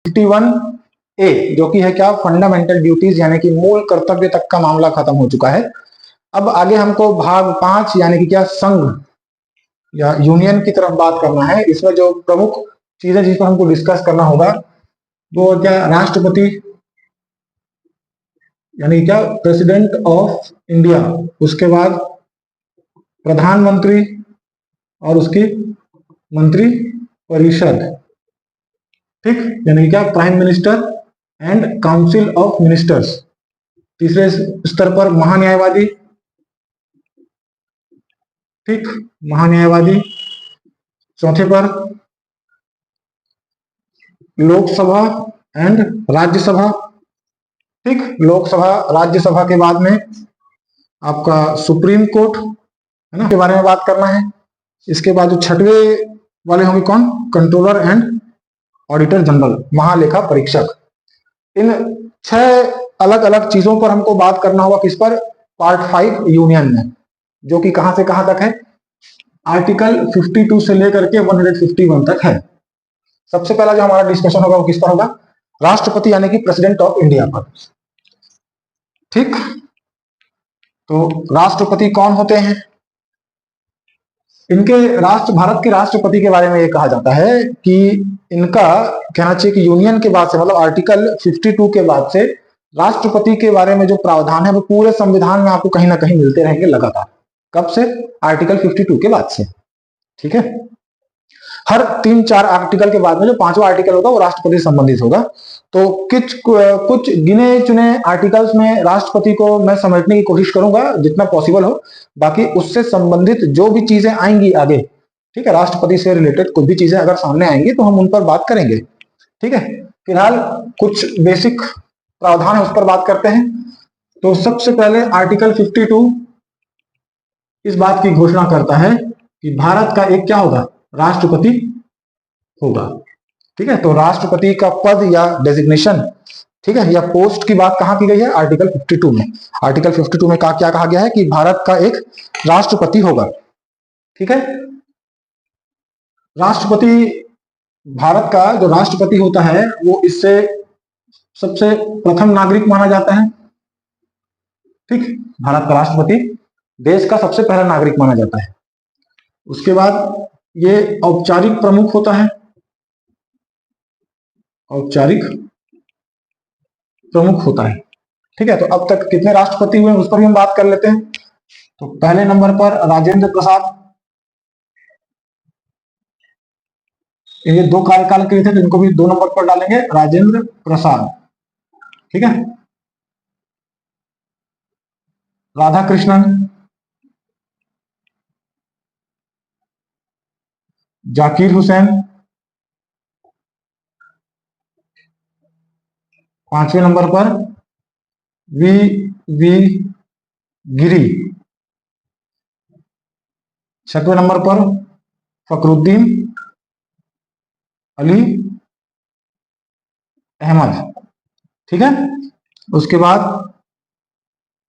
51A जो कि है क्या, फंडामेंटल ड्यूटीज यानी कि मूल कर्तव्य तक का मामला खत्म हो चुका है। अब आगे हमको भाग 5 यानी कि क्या, संघ या यूनियन की तरफ बात करना है। इसमें जो प्रमुख चीजें जिस पर हमको डिस्कस करना होगा वो क्या, राष्ट्रपति यानी क्या, प्रेसिडेंट ऑफ इंडिया, उसके बाद प्रधानमंत्री और उसकी मंत्री परिषद, ठीक, यानी क्या, prime minister and council of ministers. तीसरे स्तर पर महान्यायवादी, ठीक, महान्यायवादी। चौथे पर लोकसभा एंड राज्यसभा, ठीक, लोकसभा राज्यसभा के बाद में आपका सुप्रीम कोर्ट है ना, के बारे में बात करना है। इसके बाद जो छठवें वाले होंगे कौन, कंट्रोलर एंड ऑडिटर जनरल, महालेखा परीक्षक। इन 6 अलग अलग चीजों पर हमको बात करना होगा, किस पर, पार्ट 5 यूनियन में, जो कि कहां से कहां तक है, आर्टिकल 52 से लेकर के 151 तक है। सबसे पहला जो हमारा डिस्कशन होगा वो किस पर होगा, राष्ट्रपति यानी कि प्रेसिडेंट ऑफ इंडिया पर, ठीक। तो राष्ट्रपति कौन होते हैं, इनके भारत के राष्ट्रपति के बारे में ये कहा जाता है कि इनका कहना चाहिए कि यूनियन के बाद से, मतलब आर्टिकल 52 के बाद से राष्ट्रपति के बारे में जो प्रावधान है वो पूरे संविधान में आपको कहीं ना कहीं मिलते रहेंगे लगातार। कब से, आर्टिकल 52 के बाद से, ठीक है। हर 3-4 आर्टिकल के बाद में जो 5वां आर्टिकल होगा वो राष्ट्रपति से संबंधित होगा। तो कुछ गिने चुने आर्टिकल्स में राष्ट्रपति को मैं समेटने की कोशिश करूंगा जितना पॉसिबल हो। बाकी उससे संबंधित जो भी चीजें आएंगी आगे, ठीक है, राष्ट्रपति से रिलेटेड कुछ भी चीजें अगर सामने आएंगी तो हम उन पर बात करेंगे, ठीक है। फिलहाल कुछ बेसिक प्रावधान है उस पर बात करते हैं। तो सबसे पहले आर्टिकल 52 इस बात की घोषणा करता है कि भारत का एक क्या होगा, राष्ट्रपति होगा, ठीक है। तो राष्ट्रपति का पद या डेजिग्नेशन, ठीक है, या पोस्ट की बात कहां की गई है, आर्टिकल 52 में। आर्टिकल 52 में क्या कहा गया है कि भारत का एक राष्ट्रपति होगा, ठीक है। राष्ट्रपति, भारत का जो राष्ट्रपति होता है वो इससे सबसे प्रथम नागरिक माना जाता है, ठीक। भारत का राष्ट्रपति देश का सबसे पहला नागरिक माना जाता है। उसके बाद ये औपचारिक प्रमुख होता है, औपचारिक प्रमुख होता है, ठीक है। तो अब तक कितने राष्ट्रपति हुए उस पर भी हम बात कर लेते हैं। तो पहले नंबर पर राजेंद्र प्रसाद, ये 2 कार्यकाल के लिए थे तो इनको भी 2 नंबर पर डालेंगे, राजेंद्र प्रसाद, ठीक है। राधा कृष्णन, जाकिर हुसैन, 5वें नंबर पर वी वी गिरी, 6वें नंबर पर फखरुद्दीन अली अहमद, ठीक है। उसके बाद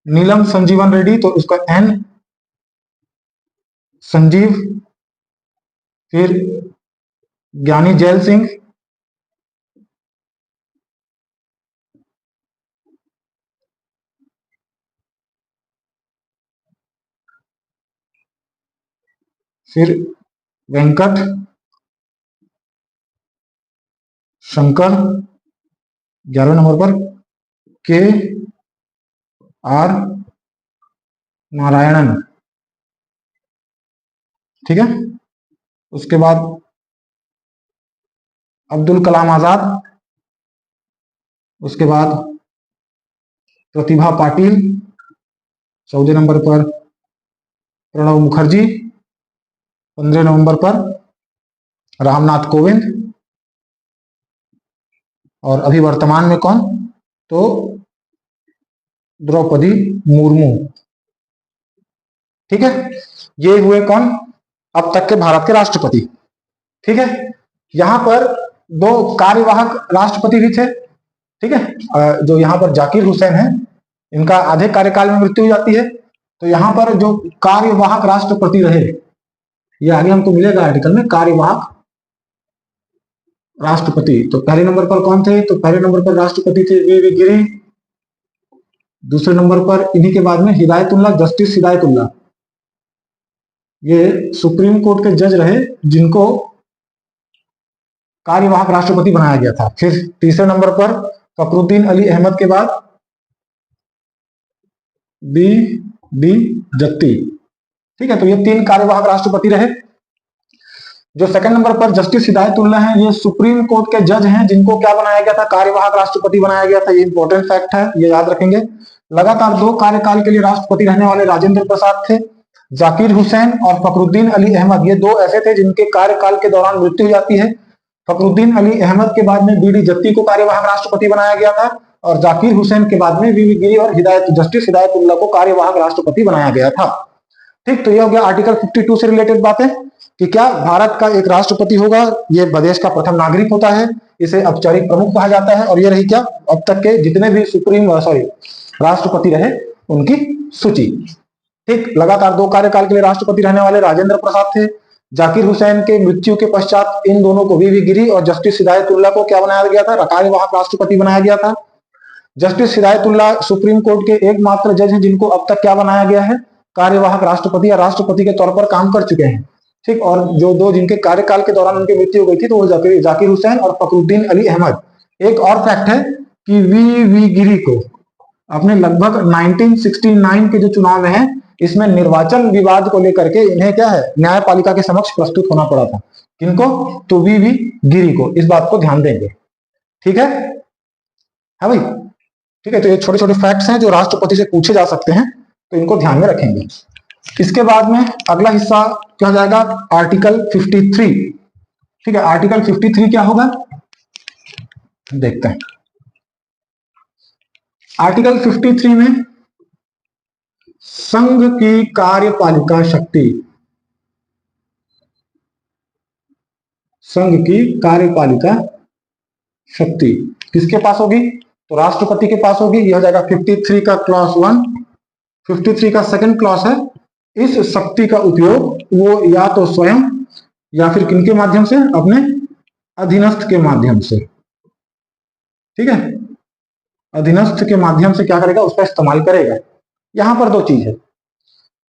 नीलम संजीवन रेड्डी, तो उसका एन संजीव। फिर ज्ञानी जैल सिंह, फिर वेंकट शंकर, 11वें नंबर पर के आर नारायणन, ठीक है। उसके बाद अब्दुल कलाम आजाद, उसके बाद प्रतिभा पाटिल, 14 नंबर पर प्रणब मुखर्जी, 15 नवंबर पर रामनाथ कोविंद, और अभी वर्तमान में कौन, तो द्रौपदी मुर्मू, ठीक है। ये हुए कौन, अब तक के भारत के राष्ट्रपति, ठीक है। यहां पर 2 कार्यवाहक राष्ट्रपति भी थे, ठीक है। जो यहां पर जाकिर हुसैन है, इनका आधे कार्यकाल में मृत्यु हो जाती है। तो यहां पर जो कार्यवाहक राष्ट्रपति रहे, ये आगे हमको मिलेगा आर्टिकल में, कार्यवाहक राष्ट्रपति। तो पहले नंबर पर कौन थे? तो पहले नंबर पर राष्ट्रपति थे वी वी गिरी। दूसरे नंबर पर इन्हीं के बाद में हिदायतुल्ला, जस्टिस हिदायतुल्ला, ये सुप्रीम कोर्ट के जज रहे जिनको कार्यवाहक राष्ट्रपति बनाया गया था। फिर तीसरे नंबर पर फखरुद्दीन अली अहमद के बाद बी डी जत्ती। ठीक है, तो ये 3 कार्यवाहक राष्ट्रपति रहे। जो सेकंड नंबर पर जस्टिस हिदायतुल्ला हैं, ये सुप्रीम कोर्ट के जज हैं जिनको क्या बनाया गया था? कार्यवाहक राष्ट्रपति बनाया गया था। ये इंपॉर्टेंट फैक्ट है, ये याद रखेंगे। लगातार 2 कार्यकाल के लिए राष्ट्रपति रहने वाले राजेंद्र प्रसाद थे। जाकिर हुसैन और फखरुद्दीन अली अहमद, ये 2 ऐसे थे जिनके कार्यकाल के दौरान मृत्यु हो जाती है। फखरुद्दीन अली अहमद के बाद में बी डी जत्ती को कार्यवाहक राष्ट्रपति बनाया गया था और जाकिर हुसैन के बाद में वी वी गिरी और जस्टिस हिदायतुल्ला को कार्यवाहक राष्ट्रपति बनाया गया था। ठीक, तो ये हो गया आर्टिकल 52 से रिलेटेड बातें कि क्या भारत का एक राष्ट्रपति होगा, ये प्रदेश का प्रथम नागरिक होता है, इसे औपचारिक प्रमुख कहा जाता है। और ये रही क्या अब तक के जितने भी राष्ट्रपति रहे उनकी सूची। ठीक, लगातार 2 कार्यकाल के लिए राष्ट्रपति रहने वाले राजेंद्र प्रसाद थे। जाकिर हुसैन के मृत्यु के पश्चात इन दोनों को वी वी गिरी और जस्टिस हिदायतुल्ला को क्या बनाया गया था? कार्यवाहक राष्ट्रपति बनाया गया था। जस्टिस हिदायतुल्ला सुप्रीम कोर्ट के एकमात्र जज हैं जिनको अब तक क्या बनाया गया है? कार्यवाहक राष्ट्रपति या राष्ट्रपति के तौर पर काम कर चुके हैं। ठीक, और जो 2 जिनके कार्यकाल के दौरान उनकी मृत्यु हो गई थी, तो वो जाकिर हुसैन और फखरुद्दीन अली अहमद। एक और फैक्ट है कि वी वी गिरी को अपने लगभग 1969 के जो चुनाव है, इसमें निर्वाचन विवाद को लेकर के इन्हें क्या है, न्यायपालिका के समक्ष प्रस्तुत होना पड़ा था। किनको? तो वी वी गिरी को। इस बात को ध्यान देंगे। ठीक है, हाँ भाई, ठीक है। तो ये छोटे छोटे फैक्ट्स हैं जो राष्ट्रपति से पूछे जा सकते हैं, तो इनको ध्यान में रखेंगे। इसके बाद में अगला हिस्सा क्या हो जाएगा? आर्टिकल 53। ठीक है, आर्टिकल 53 क्या होगा देखते हैं। आर्टिकल 53 में संघ की कार्यपालिका शक्ति, संघ की कार्यपालिका शक्ति किसके पास होगी? तो राष्ट्रपति के पास होगी। यह हो जाएगा 53 का क्लॉज 1। 53 का सेकंड क्लॉज है, इस शक्ति का उपयोग वो या तो स्वयं या फिर किनके माध्यम से? अपने अधीनस्थ के माध्यम से। ठीक है, अधीनस्थ के माध्यम से क्या करेगा? उसका इस्तेमाल करेगा। यहां पर 2 चीज है।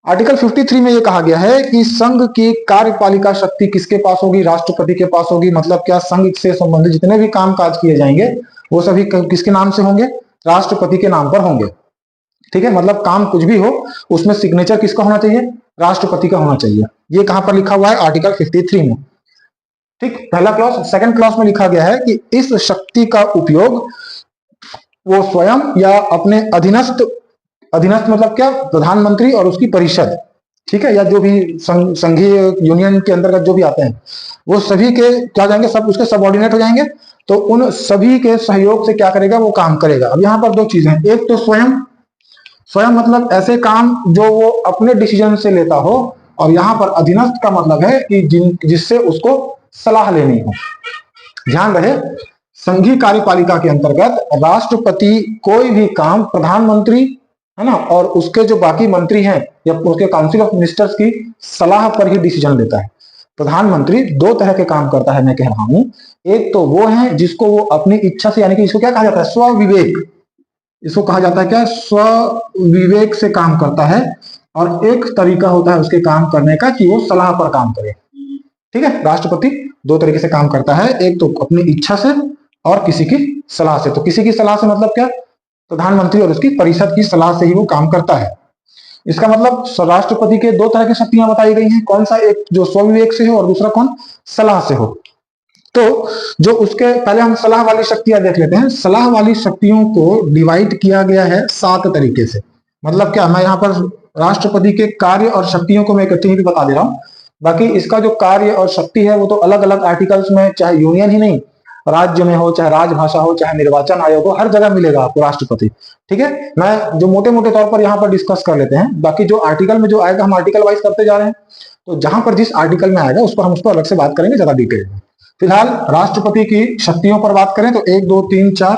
आर्टिकल 53 में यह कहा गया है कि संघ की कार्यपालिका शक्ति किसके पास होगी? राष्ट्रपति के पास होगी। मतलब क्या? संघ से संबंधित जितने भी काम काज किए जाएंगे वो सभी किसके नाम से होंगे? राष्ट्रपति के नाम पर होंगे। ठीक है, मतलब काम कुछ भी हो उसमें सिग्नेचर किसका होना चाहिए? राष्ट्रपति का होना चाहिए। ये कहां पर लिखा हुआ है? आर्टिकल 53 में। ठीक, पहला क्लॉज। सेकंड क्लॉज में लिखा गया है कि इस शक्ति का उपयोग वो स्वयं या अपने अधीनस्थ, अधीनस्थ मतलब क्या? प्रधानमंत्री और उसकी परिषद। ठीक है, या जो भी संघीय यूनियन के अंतर्गत जो भी आते हैं वो सभी के क्या जाएंगे? सब उसके सबऑर्डिनेट हो जाएंगे। तो उन सभी के सहयोग से क्या करेगा? वो काम करेगा। अब यहाँ पर 2 चीजें हैं। एक तो स्वयं, स्वयं मतलब ऐसे काम जो वो अपने डिसीजन से लेता हो, और यहां पर अधीनस्थ का मतलब है कि जिससे उसको सलाह लेनी हो। ध्यान रहे, संघीय कार्यपालिका के अंतर्गत राष्ट्रपति कोई भी काम प्रधानमंत्री है ना, और उसके जो बाकी मंत्री हैं या उसके काउंसिल ऑफ मिनिस्टर्स की सलाह पर ही डिसीजन लेता है। प्रधानमंत्री 2 तरह के काम करता है, मैं कह रहा हूं। एक तो वो है जिसको वो अपनी इच्छा से, यानी कि इसको क्या कहा जाता है? स्वविवेक। इसको कहा जाता है क्या? स्वविवेक से काम करता है। और एक तरीका होता है उसके काम करने का कि वो सलाह पर काम करे। ठीक है, राष्ट्रपति 2 तरीके से काम करता है, एक तो अपनी इच्छा से और किसी की सलाह से। तो किसी की सलाह से मतलब क्या? प्रधानमंत्री और उसकी परिषद की सलाह से ही वो काम करता है। इसका मतलब राष्ट्रपति के 2 तरह की शक्तियां बताई गई हैं। कौन सा? एक जो स्वविवेक से हो और दूसरा कौन? सलाह से हो। तो जो उसके पहले हम सलाह वाली शक्तियां देख लेते हैं। सलाह वाली शक्तियों को डिवाइड किया गया है 7 तरीके से। मतलब क्या? मैं यहाँ पर राष्ट्रपति के कार्य और शक्तियों को मैं इकट्ठी ही बता दे रहा हूं। बाकी इसका जो कार्य और शक्ति है वो तो अलग अलग आर्टिकल्स में, चाहे यूनियन ही नहीं, राज्य में हो, चाहे राजभाषा हो, चाहे निर्वाचन आयोग हो, हर जगह मिलेगा आपको राष्ट्रपति। ठीक है, मैं जो मोटे मोटे तौर पर यहाँ पर डिस्कस कर लेते हैं। बाकी जो आर्टिकल में जो आएगा हम आर्टिकल वाइज करते जा रहे हैं, तो जहां पर जिस आर्टिकल में आएगा उस पर हम उसको अलग से बात करेंगे ज्यादा डिटेल में। फिलहाल राष्ट्रपति की शक्तियों पर बात करें तो 1 2 3 4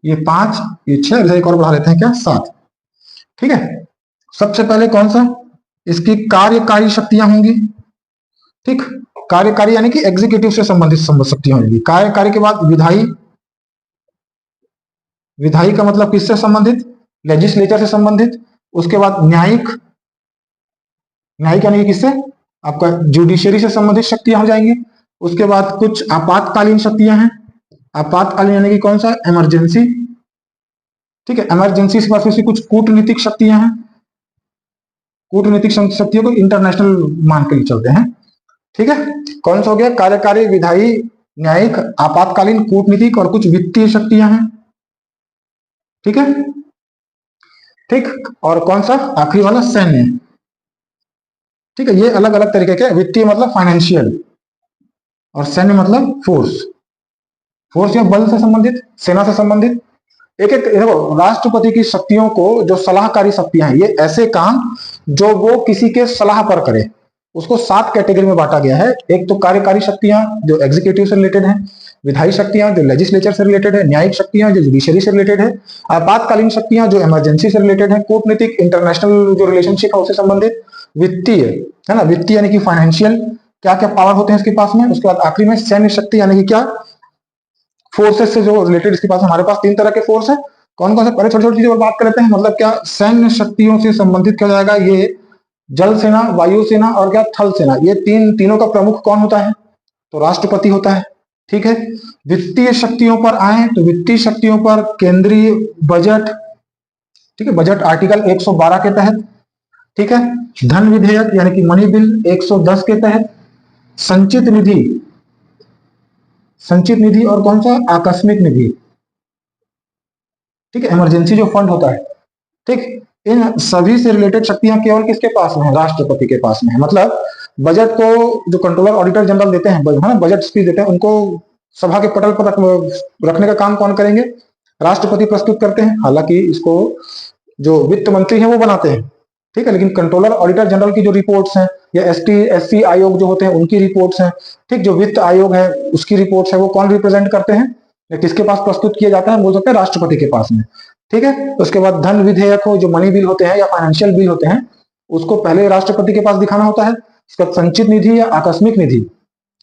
ये 5 ये 6, एक और बढ़ा लेते हैं क्या? 7। ठीक है, सबसे पहले कौन सा? इसकी कार्यकारी शक्तियां होंगी। ठीक, कार्यकारी यानी कि एग्जीक्यूटिव से संबंधित शक्तियां होंगी। कार्यकारी के बाद विधायी, विधायी का मतलब किससे संबंधित, लेजिस्लेचर से संबंधित। उसके बाद न्यायिक, न्यायिक यानी कि किससे, आपका जुडिशरी से संबंधित शक्तियां हो जाएंगी। उसके बाद कुछ आपातकालीन शक्तियां हैं, आपातकालीन यानी कि कौन सा, इमरजेंसी, ठीक है। इमरजेंसी के बाद फिर कुछ कूटनीतिक शक्तियां हैं, कूटनीतिक शक्तियों को इंटरनेशनल मान के चलते हैं, ठीक है। कौन सा हो गया, कार्यकारी, विधायी, न्यायिक, आपातकालीन, कूटनीतिक और कुछ वित्तीय शक्तियां हैं, ठीक है, ठीक। और कौन सा आखिरी वाला, सैन्य, ठीक है। ये अलग अलग तरीके के, वित्तीय मतलब फाइनेंशियल और सैन्य मतलब फोर्स, फोर्स या बल से संबंधित, सेना से संबंधित। एक एक देखो, राष्ट्रपति की शक्तियों को जो सलाहकारी शक्तियां हैं, ये ऐसे काम जो वो किसी के सलाह पर करे, उसको 7 कैटेगरी में बांटा गया है। एक तो कार्यकारी शक्तियां जो एग्जीक्यूटिव से रिलेटेड है, विधायी शक्तियां जो लेजिस्लेचर से रिलेटेड है, न्यायिक शक्तियां जो जुडिशरी से रिलेटेड है, आपातकालीन शक्तियां जो इमरजेंसी से रिलेटेड है, कूटनीतिक इंटरनेशनल जो रिलेशनशिप है उससे संबंधित, वित्तीय है ना, वित्तीय यानी कि फाइनेंशियल, क्या क्या पावर होते हैं इसके पास में। उसके बाद आखिरी में सैन्य शक्ति यानी कि क्या, फोर्सेस से जो रिलेटेड इसके पास, हमारे पास 3 तरह के फोर्स है। कौन कौन से, पहले छोटी छोटी चीजों पर बात कर लेते हैं। मतलब क्या, सैन्य शक्तियों से संबंधित क्या जाएगा, ये जल सेना, वायु सेना और क्या, थल सेना। ये तीनों का प्रमुख कौन होता है, तो राष्ट्रपति होता है, ठीक है। वित्तीय शक्तियों पर आए तो वित्तीय शक्तियों पर केंद्रीय बजट, ठीक है, बजट आर्टिकल 112 के तहत, ठीक है। धन विधेयक यानी कि मनी बिल 110 के तहत, संचित निधि, संचित निधि और कौन सा, आकस्मिक निधि, ठीक है, इमरजेंसी जो फंड होता है, ठीक। इन सभी से रिलेटेड शक्तियां केवल किसके पास में है, राष्ट्रपति के पास में है। मतलब बजट को जो कंट्रोलर ऑडिटर जनरल देते हैं, बजट स्पीच देते हैं, उनको सभा के पटल पर रखने का काम कौन करेंगे, राष्ट्रपति प्रस्तुत करते हैं। हालांकि इसको जो वित्त मंत्री हैं वो बनाते हैं, ठीक है, लेकिन कंट्रोलर ऑडिटर जनरल की जो रिपोर्ट्स हैं, या SC आयोग जो होते हैं उनकी रिपोर्ट्स हैं, ठीक। जो वित्त आयोग है उसकी रिपोर्ट्स है, वो कौन रिप्रेजेंट करते हैं, या किसके पास प्रस्तुत किया जाता है, बोल सकते हैं राष्ट्रपति के पास में, ठीक है। उसके बाद धन विधेयक हो, जो मनी बिल होते हैं या फाइनेंशियल बिल होते हैं, उसको पहले राष्ट्रपति के पास दिखाना होता है। इसका संचित निधि या आकस्मिक निधि,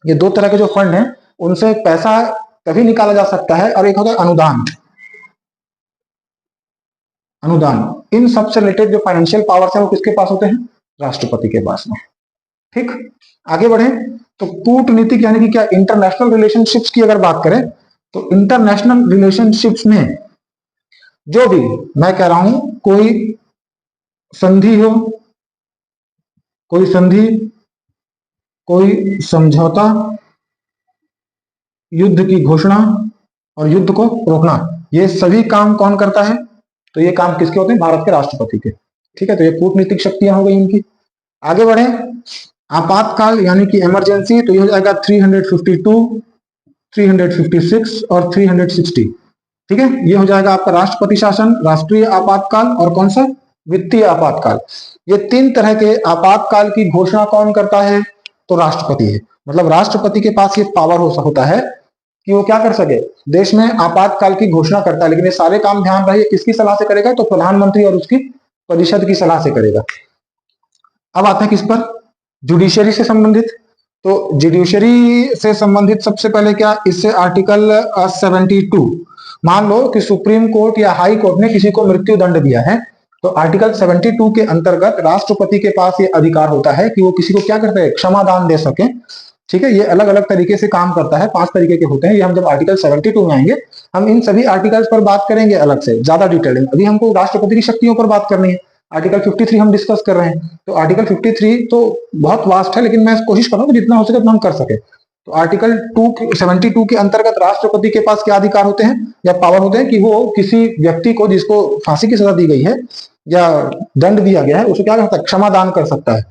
ये 2 तरह के जो फंड हैं, उनसे पैसा तभी निकाला जा सकता है। और एक होता है अनुदान, अनुदान। इन सबसे रिलेटेड जो फाइनेंशियल पावर्स है वो किसके पास होते हैं, राष्ट्रपति के पास में, ठीक। आगे बढ़े तो कूटनीतिक यानी कि क्या, इंटरनेशनल रिलेशनशिप्स की अगर बात करें तो इंटरनेशनल रिलेशनशिप्स में जो भी, मैं कह रहा हूं, कोई संधि हो, कोई संधि, कोई समझौता, युद्ध की घोषणा और युद्ध को रोकना, ये सभी काम कौन करता है, तो ये काम किसके होते हैं, भारत के राष्ट्रपति के, ठीक है। तो ये कूटनीतिक शक्तियां हो गई इनकी। आगे बढ़े, आपातकाल यानी कि इमरजेंसी, तो ये हो जाएगा 352, 356 और 360, ठीक है। ये हो जाएगा आपका राष्ट्रपति शासन, राष्ट्रीय आपातकाल और कौन सा, वित्तीय आपातकाल। ये 3 तरह के आपातकाल की घोषणा कौन करता है, तो राष्ट्रपति है। मतलब राष्ट्रपति के पास ये पावर होता है कि वो क्या कर सके, देश में आपातकाल की घोषणा करता है। लेकिन ये सारे काम ध्यान रहे किसकी सलाह से करेगा, तो प्रधानमंत्री और उसकी परिषद की सलाह से करेगा। अब आता है किस पर, जुडिशरी से संबंधित। तो जुडिशरी से संबंधित सबसे पहले क्या, इससे आर्टिकल 72, मान लो कि सुप्रीम कोर्ट या हाई कोर्ट ने किसी को मृत्यु दंड दिया है, तो आर्टिकल 72 के अंतर्गत राष्ट्रपति के पास ये अधिकार होता है कि वो किसी को क्या करते हैं, क्षमादान दे सके, ठीक है। ये अलग अलग तरीके से काम करता है, 5 तरीके के होते हैं। ये हम जब आर्टिकल 72 में आएंगे, हम इन सभी आर्टिकल्स पर बात करेंगे अलग से, ज्यादा डिटेल में। अभी हमको राष्ट्रपति की शक्तियों पर बात करनी है, आर्टिकल 53 हम डिस्कस कर रहे हैं। तो आर्टिकल 53 तो बहुत वास्ट है, लेकिन मैं कोशिश कर रहा हूँ जितना हो सके उतना हम कर सके। तो आर्टिकल 72 के अंतर्गत राष्ट्रपति के पास क्या अधिकार होते हैं या पावर होते हैं कि वो किसी व्यक्ति को जिसको फांसी की सजा दी गई है या दंड दिया गया है, उसे क्या कर सकता है, क्षमादान कर सकता है।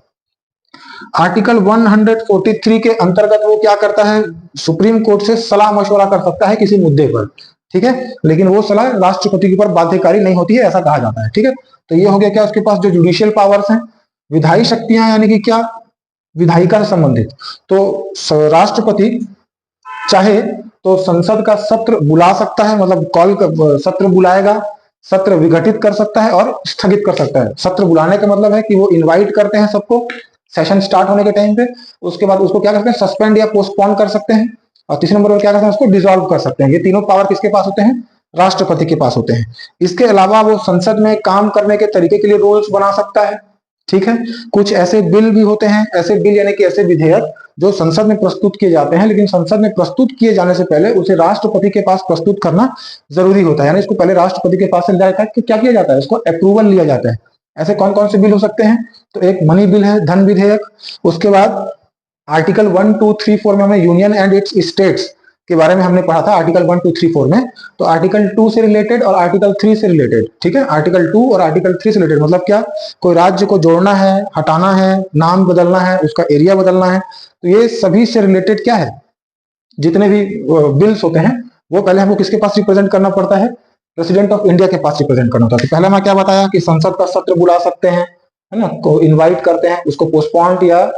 आर्टिकल 143 के अंतर्गत वो क्या करता है, सुप्रीम कोर्ट से सलाह मशवरा कर सकता है किसी मुद्दे पर, ठीक है। लेकिन वो सलाह राष्ट्रपति के ऊपर बाध्यकारी नहीं होती है, ऐसा कहा जाता है, ठीक है। तो ये हो गया क्या, उसके पास जो जुडिशियल पावर्स हैं। विधायी शक्तियां यानी कि क्या, विधायिका से संबंधित। तो राष्ट्रपति चाहे तो संसद का सत्र बुला सकता है, मतलब सत्र बुलाएगा, सत्र विघटित कर सकता है और स्थगित कर सकता है। सत्र बुलाने का मतलब है कि वो इनवाइट करते हैं सबको, सेशन स्टार्ट होने के टाइम पे। उसके बाद उसको क्या करते हैं, सस्पेंड या पोस्टपोन कर सकते हैं। और तीसरे नंबर पर क्या करते हैं, उसको डिसॉल्व कर सकते हैं। ये तीनों पावर किसके पास होते हैं, राष्ट्रपति के पास होते हैं। इसके अलावा वो संसद में काम करने के तरीके के लिए रूल्स बना सकता है। ठीक है, कुछ ऐसे बिल भी होते हैं, ऐसे बिल यानी कि ऐसे विधेयक जो संसद में प्रस्तुत किए जाते हैं, लेकिन संसद में प्रस्तुत किए जाने से पहले उसे राष्ट्रपति के पास प्रस्तुत करना जरूरी होता है। यानी इसको पहले राष्ट्रपति के पास से लिया जाता है कि क्या किया जाता है, इसको अप्रूवल लिया जाता है। ऐसे कौन कौन से बिल हो सकते हैं, तो एक मनी बिल है, धन विधेयक। उसके बाद आर्टिकल 1, 2, 3, 4 में हमें यूनियन एंड इट्स स्टेट्स के बारे में हमने पढ़ा था, आर्टिकल 1, 2, 3, 4 में। तो आर्टिकल 2 से रिलेटेड और आर्टिकल 3 से रिलेटेड, ठीक है, आर्टिकल 2 और आर्टिकल 3 से रिलेटेड मतलब क्या, कोई राज्य को जोड़ना है, हटाना है, नाम बदलना है, उसका एरिया बदलना है, तो ये सभी से रिलेटेड क्या है, जितने भी बिल्स होते हैं वो पहले हमको किसके पास रिप्रेजेंट करना पड़ता है, प्रेसिडेंट ऑफ इंडिया के पास रिप्रेजेंट करना होता है। तो पहले मैं क्या बताया कि संसद का सत्र बुला सकते हैं, है ना, को इनवाइट करते हैं, उसको पोस्टपोन या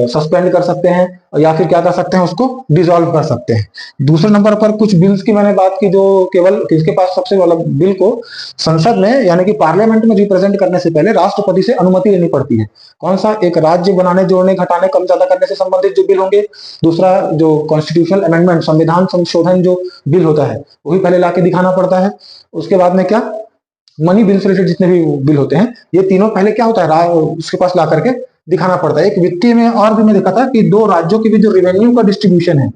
सस्पेंड कर सकते हैं, और या फिर क्या कर सकते हैं, उसको डिसॉल्व कर सकते हैं। दूसरे नंबर पर कुछ बिल्स की मैंने बात की जो केवल किसके पास, सबसे वाला बिल को संसद में यानी कि पार्लियामेंट में रिप्रेजेंट करने से पहले राष्ट्रपति से अनुमति लेनी पड़ती है। कौन सा, एक राज्य बनाने, जोड़ने, घटाने, कम ज्यादा करने से संबंधित जो बिल होंगे। दूसरा जो कॉन्स्टिट्यूशनल अमेंडमेंट, संविधान संशोधन जो बिल होता है वही पहले लाके दिखाना पड़ता है। उसके बाद में क्या, मनी बिल से रिलेटेड जितने भी बिल होते हैं ये तीनों पहले क्या होता है, उसके पास ला करके दिखाना पड़ता है। एक वित्तीय में और भी मैं देखा था कि दो राज्यों के बीच जो रेवेन्यू का डिस्ट्रीब्यूशन है,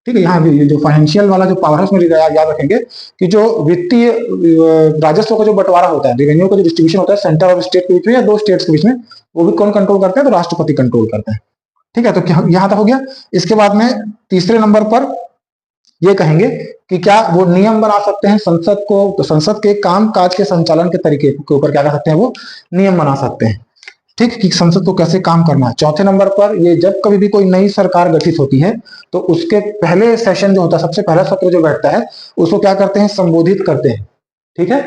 ठीक है, यहाँ भी जो फाइनेंशियल वाला जो पावर है उसमें याद रखेंगे कि जो वित्तीय राजस्व का जो बंटवारा होता है, रेवेन्यू का जो डिस्ट्रीब्यूशन होता है सेंटर और स्टेट के बीच में या दो स्टेट्स के बीच में, वो भी कौन कंट्रोल करता है, तो राष्ट्रपति कंट्रोल करता है। ठीक है, तो यहां तक हो गया। इसके बाद में तीसरे नंबर पर ये कहेंगे कि क्या वो नियम बना सकते हैं संसद को, तो संसद के काम काज के संचालन के तरीके के ऊपर क्या कर सकते हैं, वो नियम बना सकते हैं। ठीक, कि संसद को कैसे काम करना है। चौथे नंबर पर ये जब कभी भी कोई नई सरकार गठित होती है तो उसके पहले सेशन जो होता है, सबसे पहला सत्र जो बैठता है उसको क्या करते हैं, संबोधित करते हैं। ठीक है,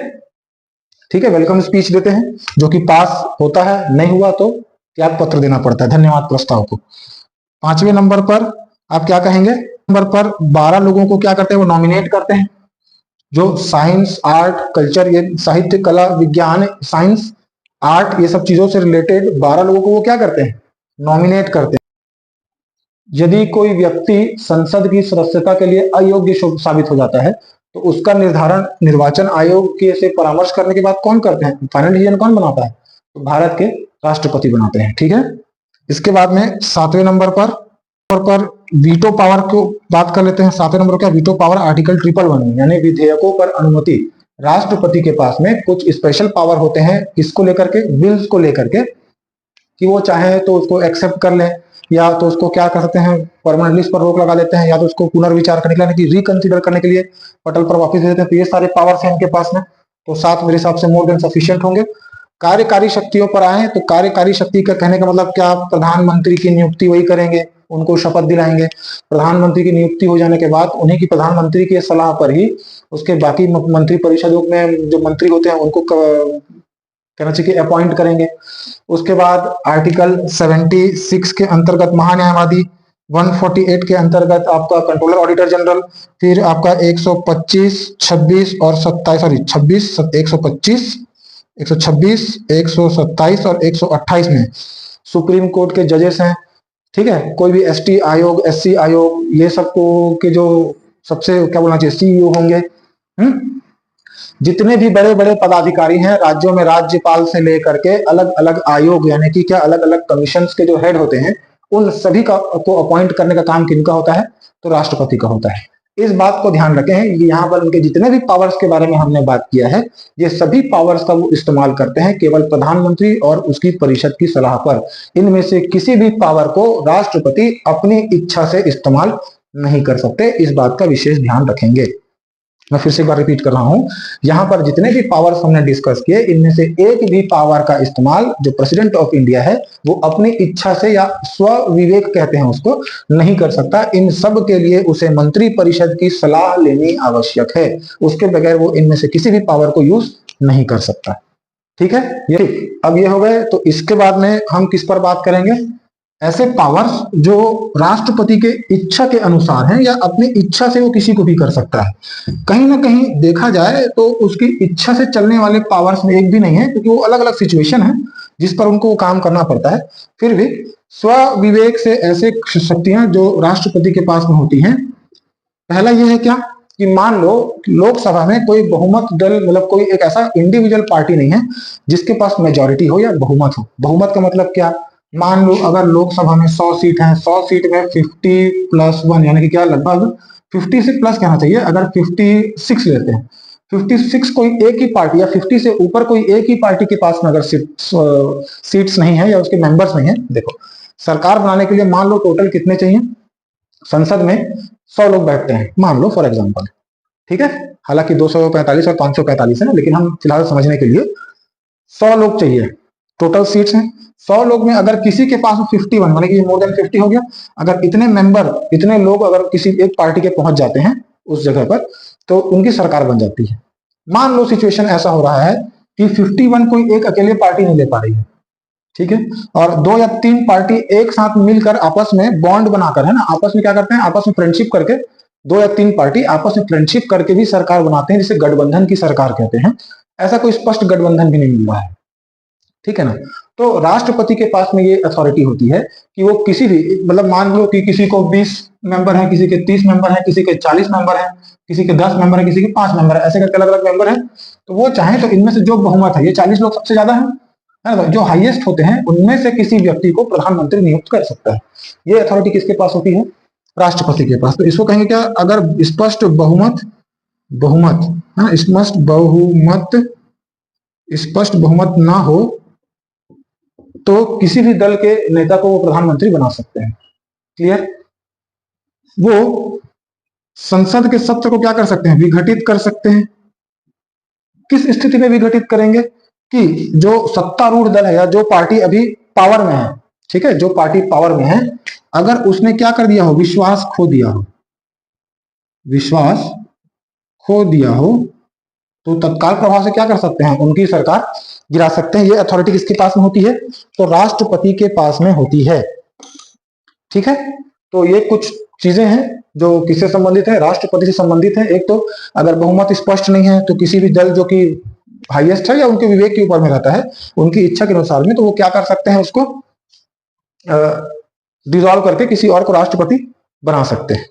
ठीक है, वेलकम स्पीच देते हैं, जो कि पास होता है, नहीं हुआ तो त्याग पत्र देना पड़ता है, धन्यवाद प्रस्ताव को। पांचवें नंबर पर आप क्या कहेंगे, नंबर पर 12 लोगों को क्या करते हैं, वो नॉमिनेट करते हैं। जो साइंस, आर्ट, कल्चर, ये साहित्य, कला, विज्ञान, साइंस, आर्ट, ये सब चीजों से रिलेटेड 12 लोगों को वो क्या करते हैं, नॉमिनेट करते हैं। यदि कोई व्यक्ति संसद की सदस्यता के लिए अयोग्य साबित हो जाता है तो उसका निर्धारण निर्वाचन आयोग के से परामर्श करने के बाद कौन करते हैं, फाइनल डिसीजन कौन बनाता है, तो भारत के राष्ट्रपति बनाते हैं। ठीक है, इसके बाद में सातवें नंबर पर वीटो पावर को बात कर लेते हैं। सातवें नंबर क्या, वीटो पावर आर्टिकल 111 यानी विधेयकों पर अनुमति। राष्ट्रपति के पास में कुछ स्पेशल पावर होते हैं, किसको लेकर के, बिल्स को लेकर के, कि वो चाहे तो उसको एक्सेप्ट कर ले या तो उसको क्या कर सकते हैं, परमानेंटली इस पर रोक लगा देते हैं, या तो उसको पुनर्विचार करने के लिए, रिकंसिडर करने के लिए पटल पर वापस दे देते हैं। तो ये सारे पावर्स हैं इनके पास में, तो 7 मेरे हिसाब से मोर देन सफिशिएंट होंगे। कार्यकारी शक्तियों पर आए तो कार्यकारी शक्ति का कहने का मतलब क्या, प्रधानमंत्री की नियुक्ति वही करेंगे, उनको शपथ दिलाएंगे। प्रधानमंत्री की नियुक्ति हो जाने के बाद उन्हीं की, प्रधानमंत्री की सलाह पर ही उसके बाकी मंत्री परिषदों में जो मंत्री होते हैं उनको कहना चाहिए कि अपॉइंट करेंगे। उसके बाद आर्टिकल 76 के अंतर्गत महान्यायवादी, 148 के अंतर्गत आपका कंट्रोलर ऑडिटर जनरल, फिर आपका 125, 26 और 27, सॉरी 26, 125, 126, 127 और 128 में सुप्रीम कोर्ट के जजेस हैं। ठीक है, कोई भी एसटी आयोग, एससी आयोग, ये सबको के जो सबसे क्या बोलना चाहिए, सीईओ होंगे। जितने भी बड़े बड़े पदाधिकारी हैं राज्यों में, राज्यपाल से लेकर के अलग अलग आयोग यानी कि क्या, अलग अलग कमीशंस के जो हेड होते हैं, उन सभी को अपॉइंट करने का काम किनका होता है, तो राष्ट्रपति का होता है। इस बात को ध्यान रखें, यहाँ पर उनके जितने भी पावर्स के बारे में हमने बात किया है, ये सभी पावर्स का वो इस्तेमाल करते हैं केवल प्रधानमंत्री और उसकी परिषद की सलाह पर। इनमें से किसी भी पावर को राष्ट्रपति अपनी इच्छा से इस्तेमाल नहीं कर सकते, इस बात का विशेष ध्यान रखेंगे। मैं फिर से एक बार रिपीट कर रहा हूं, यहां पर जितने भी पावर्स हमने डिस्कस किए, इनमें से एक भी पावर का इस्तेमाल जो प्रेसिडेंट ऑफ इंडिया है वो अपनी इच्छा से या स्व विवेक कहते हैं उसको, नहीं कर सकता। इन सब के लिए उसे मंत्री परिषद की सलाह लेनी आवश्यक है, उसके बगैर वो इनमें से किसी भी पावर को यूज नहीं कर सकता। ठीक है, ये ठीक। अब ये हो गए, तो इसके बाद में हम किस पर बात करेंगे, ऐसे पावर्स जो राष्ट्रपति के इच्छा के अनुसार हैं या अपनी इच्छा से वो किसी को भी कर सकता है। कहीं ना कहीं देखा जाए तो उसकी इच्छा से चलने वाले पावर्स में एक भी नहीं है, क्योंकि वो अलग अलग सिचुएशन है। जिस पर उनको वो काम करना पड़ता है, फिर भी स्व विवेक से ऐसे शक्तियां जो राष्ट्रपति के पास में होती हैं, पहला ये है क्या कि मान लो लोकसभा में कोई बहुमत दल, मतलब कोई एक ऐसा इंडिविजुअल पार्टी नहीं है जिसके पास मेजॉरिटी हो या बहुमत हो। बहुमत का मतलब क्या, मान लो अगर लोकसभा में 100 सीट है, 100 सीट में 50+1 यानी कि क्या, लगभग 50 से प्लस कहना चाहिए, अगर 56 लेते हैं, 56 कोई एक ही पार्टी या 50 से ऊपर कोई एक ही पार्टी के पास में अगर सीट्स नहीं है या उसके मेंबर्स नहीं है, देखो सरकार बनाने के लिए मान लो टोटल कितने चाहिए, संसद में 100 लोग बैठते हैं मान लो फॉर एग्जांपल, ठीक है, हालांकि 245 और 545 है, लेकिन हम फिलहाल समझने के लिए 100 लोग चाहिए, टोटल सीट्स हैं 100 लोग में अगर किसी के पास 51 माने कि मोर देन 50 हो गया, अगर इतने मेंबर, इतने लोग अगर किसी एक पार्टी के पहुंच जाते हैं उस जगह पर, तो उनकी सरकार बन जाती है। मान लो सिचुएशन ऐसा हो रहा है कि 51 कोई एक अकेले पार्टी नहीं ले पा रही है, ठीक है, और 2 या 3 पार्टी एक साथ मिलकर आपस में बॉन्ड बनाकर, है ना, आपस में क्या करते हैं, आपस में फ्रेंडशिप करके, 2 या 3 पार्टी आपस में फ्रेंडशिप करके भी सरकार बनाते हैं, जिसे गठबंधन की सरकार कहते हैं। ऐसा कोई स्पष्ट गठबंधन भी नहीं मिल रहा है, ठीक है ना। तो राष्ट्रपति के पास में ये अथॉरिटी होती है कि वो किसी भी, मतलब मान लो कि किसी को 20 मेंबर है, किसी के 30 मेंबर है, किसी के 40 मेंबर है, किसी के 10 मेंबर है, किसी के 5 मेंबर है, ऐसे करके अलग अलग मेंबर है, तो वो चाहे तो इनमें से जो बहुमत है, ये 40 लोग सबसे ज्यादा है ना, जो हाईएस्ट होते हैं उनमें से किसी व्यक्ति को प्रधानमंत्री नियुक्त कर सकता है। ये अथॉरिटी किसके पास होती है, राष्ट्रपति के पास। तो इसको कहेंगे क्या, अगर स्पष्ट बहुमत, बहुमत, हाँ, स्पष्ट बहुमत ना हो तो किसी भी दल के नेता को वो प्रधानमंत्री बना सकते हैं। क्लियर। वो संसद के सत्र को क्या कर सकते हैं, विघटित कर सकते हैं। किस स्थिति में विघटित करेंगे कि जो सत्तारूढ़ दल है या जो पार्टी अभी पावर में है, ठीक है, जो पार्टी पावर में है, अगर उसने क्या कर दिया हो, विश्वास खो दिया हो, विश्वास खो दिया हो, तो तत्काल प्रभाव से क्या कर सकते हैं, उनकी सरकार गिरा सकते हैं। ये अथॉरिटी किसके पास में होती है, तो राष्ट्रपति के पास में होती है, ठीक है। तो ये कुछ चीजें हैं जो किससे संबंधित है, राष्ट्रपति से संबंधित है। एक तो अगर बहुमत स्पष्ट नहीं है तो किसी भी दल जो कि हाईएस्ट है या उनके विवेक के ऊपर में रहता है, उनकी इच्छा के अनुसार में, तो वो क्या कर सकते हैं, उसको डिसॉल्व करके किसी और को राष्ट्रपति बना सकते हैं।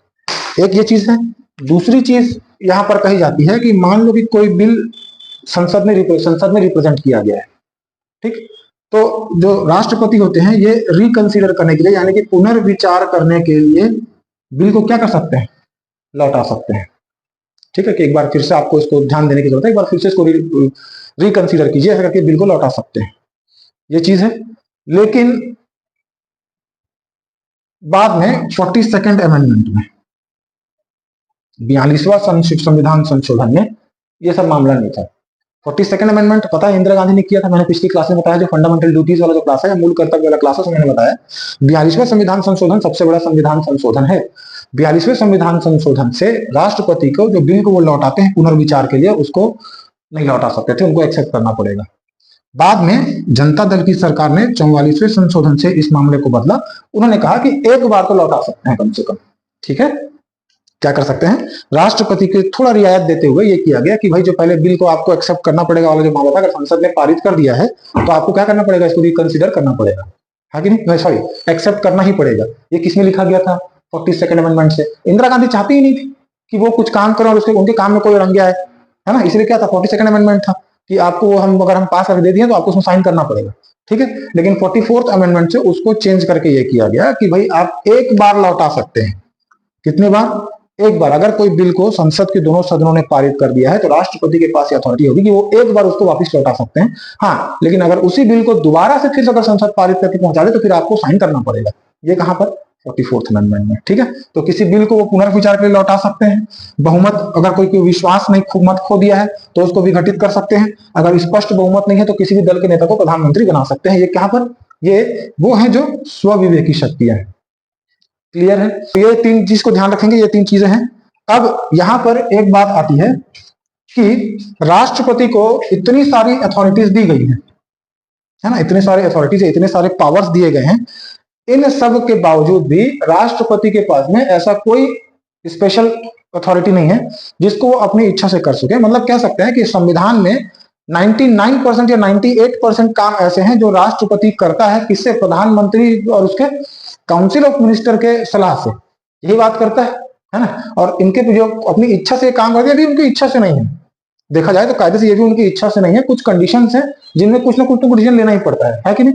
एक ये चीज है। दूसरी चीज यहां पर कही जाती है कि मान लो कि कोई बिल संसद में रिप्रेजेंट किया गया है, ठीक, तो जो राष्ट्रपति होते हैं ये रिकंसीडर करने के लिए, यानी कि पुनर्विचार करने के लिए बिल को क्या कर सकते हैं, लौटा सकते हैं, ठीक है, कि एक बार फिर से आपको इसको ध्यान देने की जरूरत है, एक बार फिर से इसको रिकंसीडर कीजिए, ऐसा करके बिल को लौटा सकते हैं, ये चीज है। लेकिन बाद में 42nd अमेंडमेंट में, 42वां संविधान संशोधन में ये सब मामला नहीं था। 42nd अमेंडमेंट पता है इंदिरा गांधी ने किया था, मैंने पिछली क्लास में बताया, जो फंडामेंटल ड्यूटीज वाला जो क्लास है, मूल कर्तव्य वाला क्लास है, मैंने बताया 42वां संविधान संशोधन सबसे बड़ा संविधान संशोधन है। 42वें संविधान संशोधन से राष्ट्रपति को जो बिल को वो लौटाते हैं पुनर्विचार के लिए, उसको नहीं लौटा सकते थे, उनको एक्सेप्ट करना पड़ेगा। बाद में जनता दल की सरकार ने 44वें संशोधन से इस मामले को बदला। उन्होंने कहा कि एक बार तो लौटा सकते हैं कम से कम, ठीक है, क्या कर सकते हैं, राष्ट्रपति को थोड़ा रियायत देते हुए ये किया गया कि भाई जो पहले बिल को आपको एक्सेप्ट करना पड़ेगा वाला जो मामला था, अगर संसद ने पारित कर दिया है तो आपको क्या करना पड़ेगा, इसको रिकंसिडर करना पड़ेगा, है कि नहीं, सॉरी, एक्सेप्ट करना ही पड़ेगा। ये किसमें लिखा गया था, 42nd अमेंडमेंट से। इंदिरा गांधी चाहती ही नहीं थी कि वो कुछ काम करें और उसके उनके काम में कोई रंग गया है ना, इसलिए क्या था, 42nd अमेंडमेंट था कि आपको हम अगर हम पास करके दे दिए तो आपको उसमें साइन करना पड़ेगा, ठीक है। लेकिन 44th अमेंडमेंट से उसको चेंज करके ये किया गया कि भाई आप एक बार लौटा सकते हैं। कितने बार, एक बार। अगर कोई बिल को संसद के दोनों सदनों ने पारित कर दिया है तो राष्ट्रपति के पास अथॉरिटी होगी कि वो एक बार उसको वापस लौटा सकते हैं। हाँ, लेकिन अगर उसी बिल को दोबारा से फिर अगर संसद पारित करके पहुंचा दे तो फिर आपको साइन करना पड़ेगा। ये कहां पर, 44th अमेंडमेंट में, ठीक है। तो किसी बिल को वो पुनर्विचार के लिए लौटा सकते हैं। बहुमत, अगर कोई विश्वास नहीं मत खो दिया है तो उसको विघटित कर सकते हैं। अगर स्पष्ट बहुमत नहीं है तो किसी भी दल के नेता को प्रधानमंत्री बना सकते हैं। ये कहां पर, ये वो है जो स्वविवेकी शक्तियां हैं। क्लियर है। तो ये 3 चीज को ध्यान रखेंगे, ये 3 चीजें हैं। अब यहां पर एक बात आती है कि राष्ट्रपति को इतनी सारी अथॉरिटीज दी गई है ना, इतने सारे अथॉरिटीज, इतने सारे पावर्स दिए गए हैं। इन सब के बावजूद भी राष्ट्रपति के पास में ऐसा कोई स्पेशल अथॉरिटी नहीं है जिसको वो अपनी इच्छा से कर सके। मतलब कह सकते हैं कि संविधान में 99% या 98% काम ऐसे हैं जो राष्ट्रपति करता है, किससे? प्रधानमंत्री और उसके काउंसिल ऑफ मिनिस्टर के सलाह से, यही बात करता है ना। और इनके जो अपनी इच्छा से काम करते हैं, भी उनकी इच्छा से नहीं है, देखा जाए तो कायदे से ये भी उनकी इच्छा से नहीं है, कुछ कंडीशंस हैं जिनमें कुछ ना कुछ तो डिसीजन लेना ही पड़ता है कि नहीं?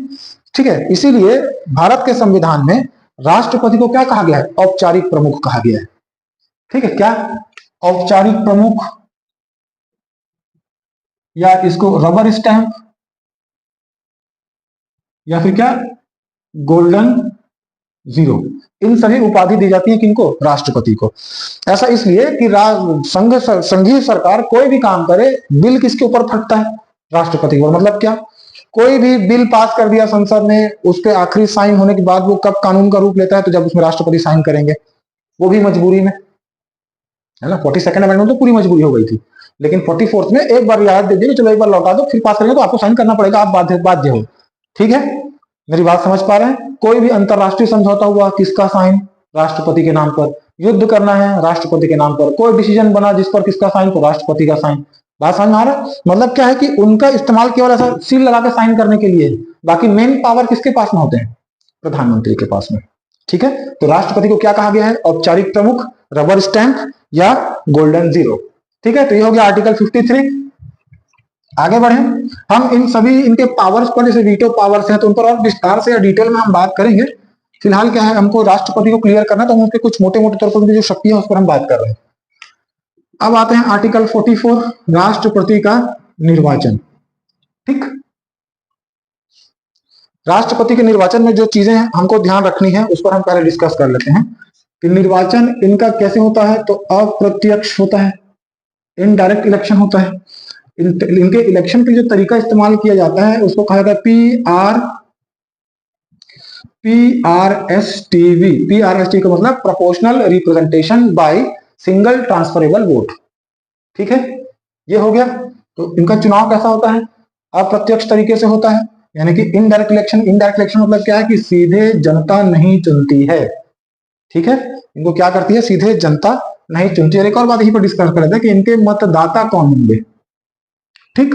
ठीक है, इसीलिए भारत के संविधान में राष्ट्रपति को क्या कहा गया है? औपचारिक प्रमुख कहा गया है। ठीक है, क्या? औपचारिक प्रमुख, या इसको रबर स्टैंप, या फिर क्या? Golden zero. इन सभी उपाधि दी जाती है किनको? राष्ट्रपति को। ऐसा इसलिए कि संघीय सरकार कोई भी काम करे, बिल किसके ऊपर फटता है? राष्ट्रपति के ऊपर। मतलब क्या? कोई भी बिल पास कर दिया संसद ने, उसके आखिरी साइन होने के बाद वो कब कानून का रूप लेता है? तो जब उसमें राष्ट्रपति साइन करेंगे, वो भी मजबूरी में, है ना। 42nd अमेंडमेंट तो पूरी मजबूरी हो गई थी, लेकिन 44th में एक बार रियायत दे दी कि चलो एक बार लौटा दो, फिर पास करेंगे तो आपको साइन करना पड़ेगा, आप बाध्य हो। ठीक है, मेरी बात समझ पा रहे हैं? कोई भी अंतरराष्ट्रीय समझौता हुआ, किसका साइन? राष्ट्रपति के नाम पर। युद्ध करना है, राष्ट्रपति के नाम पर। कोई डिसीजन बना जिस पर किसका साइन? तो राष्ट्रपति का साइन। बात समझ में आ रहा है? मतलब क्या है कि उनका इस्तेमाल केवल ऐसा सील लगा के साइन करने के लिए, बाकी मेन पावर किसके पास में होते हैं? प्रधानमंत्री के पास में। ठीक है, तो राष्ट्रपति को क्या कहा गया है? औपचारिक प्रमुख, रबर स्टैंप या गोल्डन जीरो। ठीक है, तो ये हो गया आर्टिकल 53। आगे बढ़े, हम इन सभी इनके पावर्स पर, जैसे वीटो पावर्स हैं, तो उन पर और विस्तार से या डिटेल में हम बात करेंगे। फिलहाल क्या है, हमको राष्ट्रपति को क्लियर करना, तो हम उसके कुछ मोटे मोटे तौर पर जो शक्ति है उस पर हम बात कर रहे हैं। अब आते हैं आर्टिकल 44, राष्ट्रपति का निर्वाचन। ठीक, राष्ट्रपति के निर्वाचन में जो चीजें हमको ध्यान रखनी है उस पर हम पहले डिस्कस कर लेते हैं कि निर्वाचन इनका कैसे होता है। तो अप्रत्यक्ष होता है, इनडायरेक्ट इलेक्शन होता है। इनके इलेक्शन के जो तरीका इस्तेमाल किया जाता है उसको कहा जाता है PRSTV। PRSTV का मतलब proportional representation by single transferable vote. ठीक है, ये हो गया। तो इनका चुनाव कैसा होता है? अप्रत्यक्ष तरीके से होता है, यानी कि इनडायरेक्ट इलेक्शन। इनडायरेक्ट इलेक्शन मतलब क्या है कि सीधे जनता नहीं चुनती है। ठीक है, इनको क्या करती है? सीधे जनता नहीं चुनती है। एक और बात यहीं पर डिस्कस कर लेते हैं कि इनके मतदाता कौन होंगे। ठीक,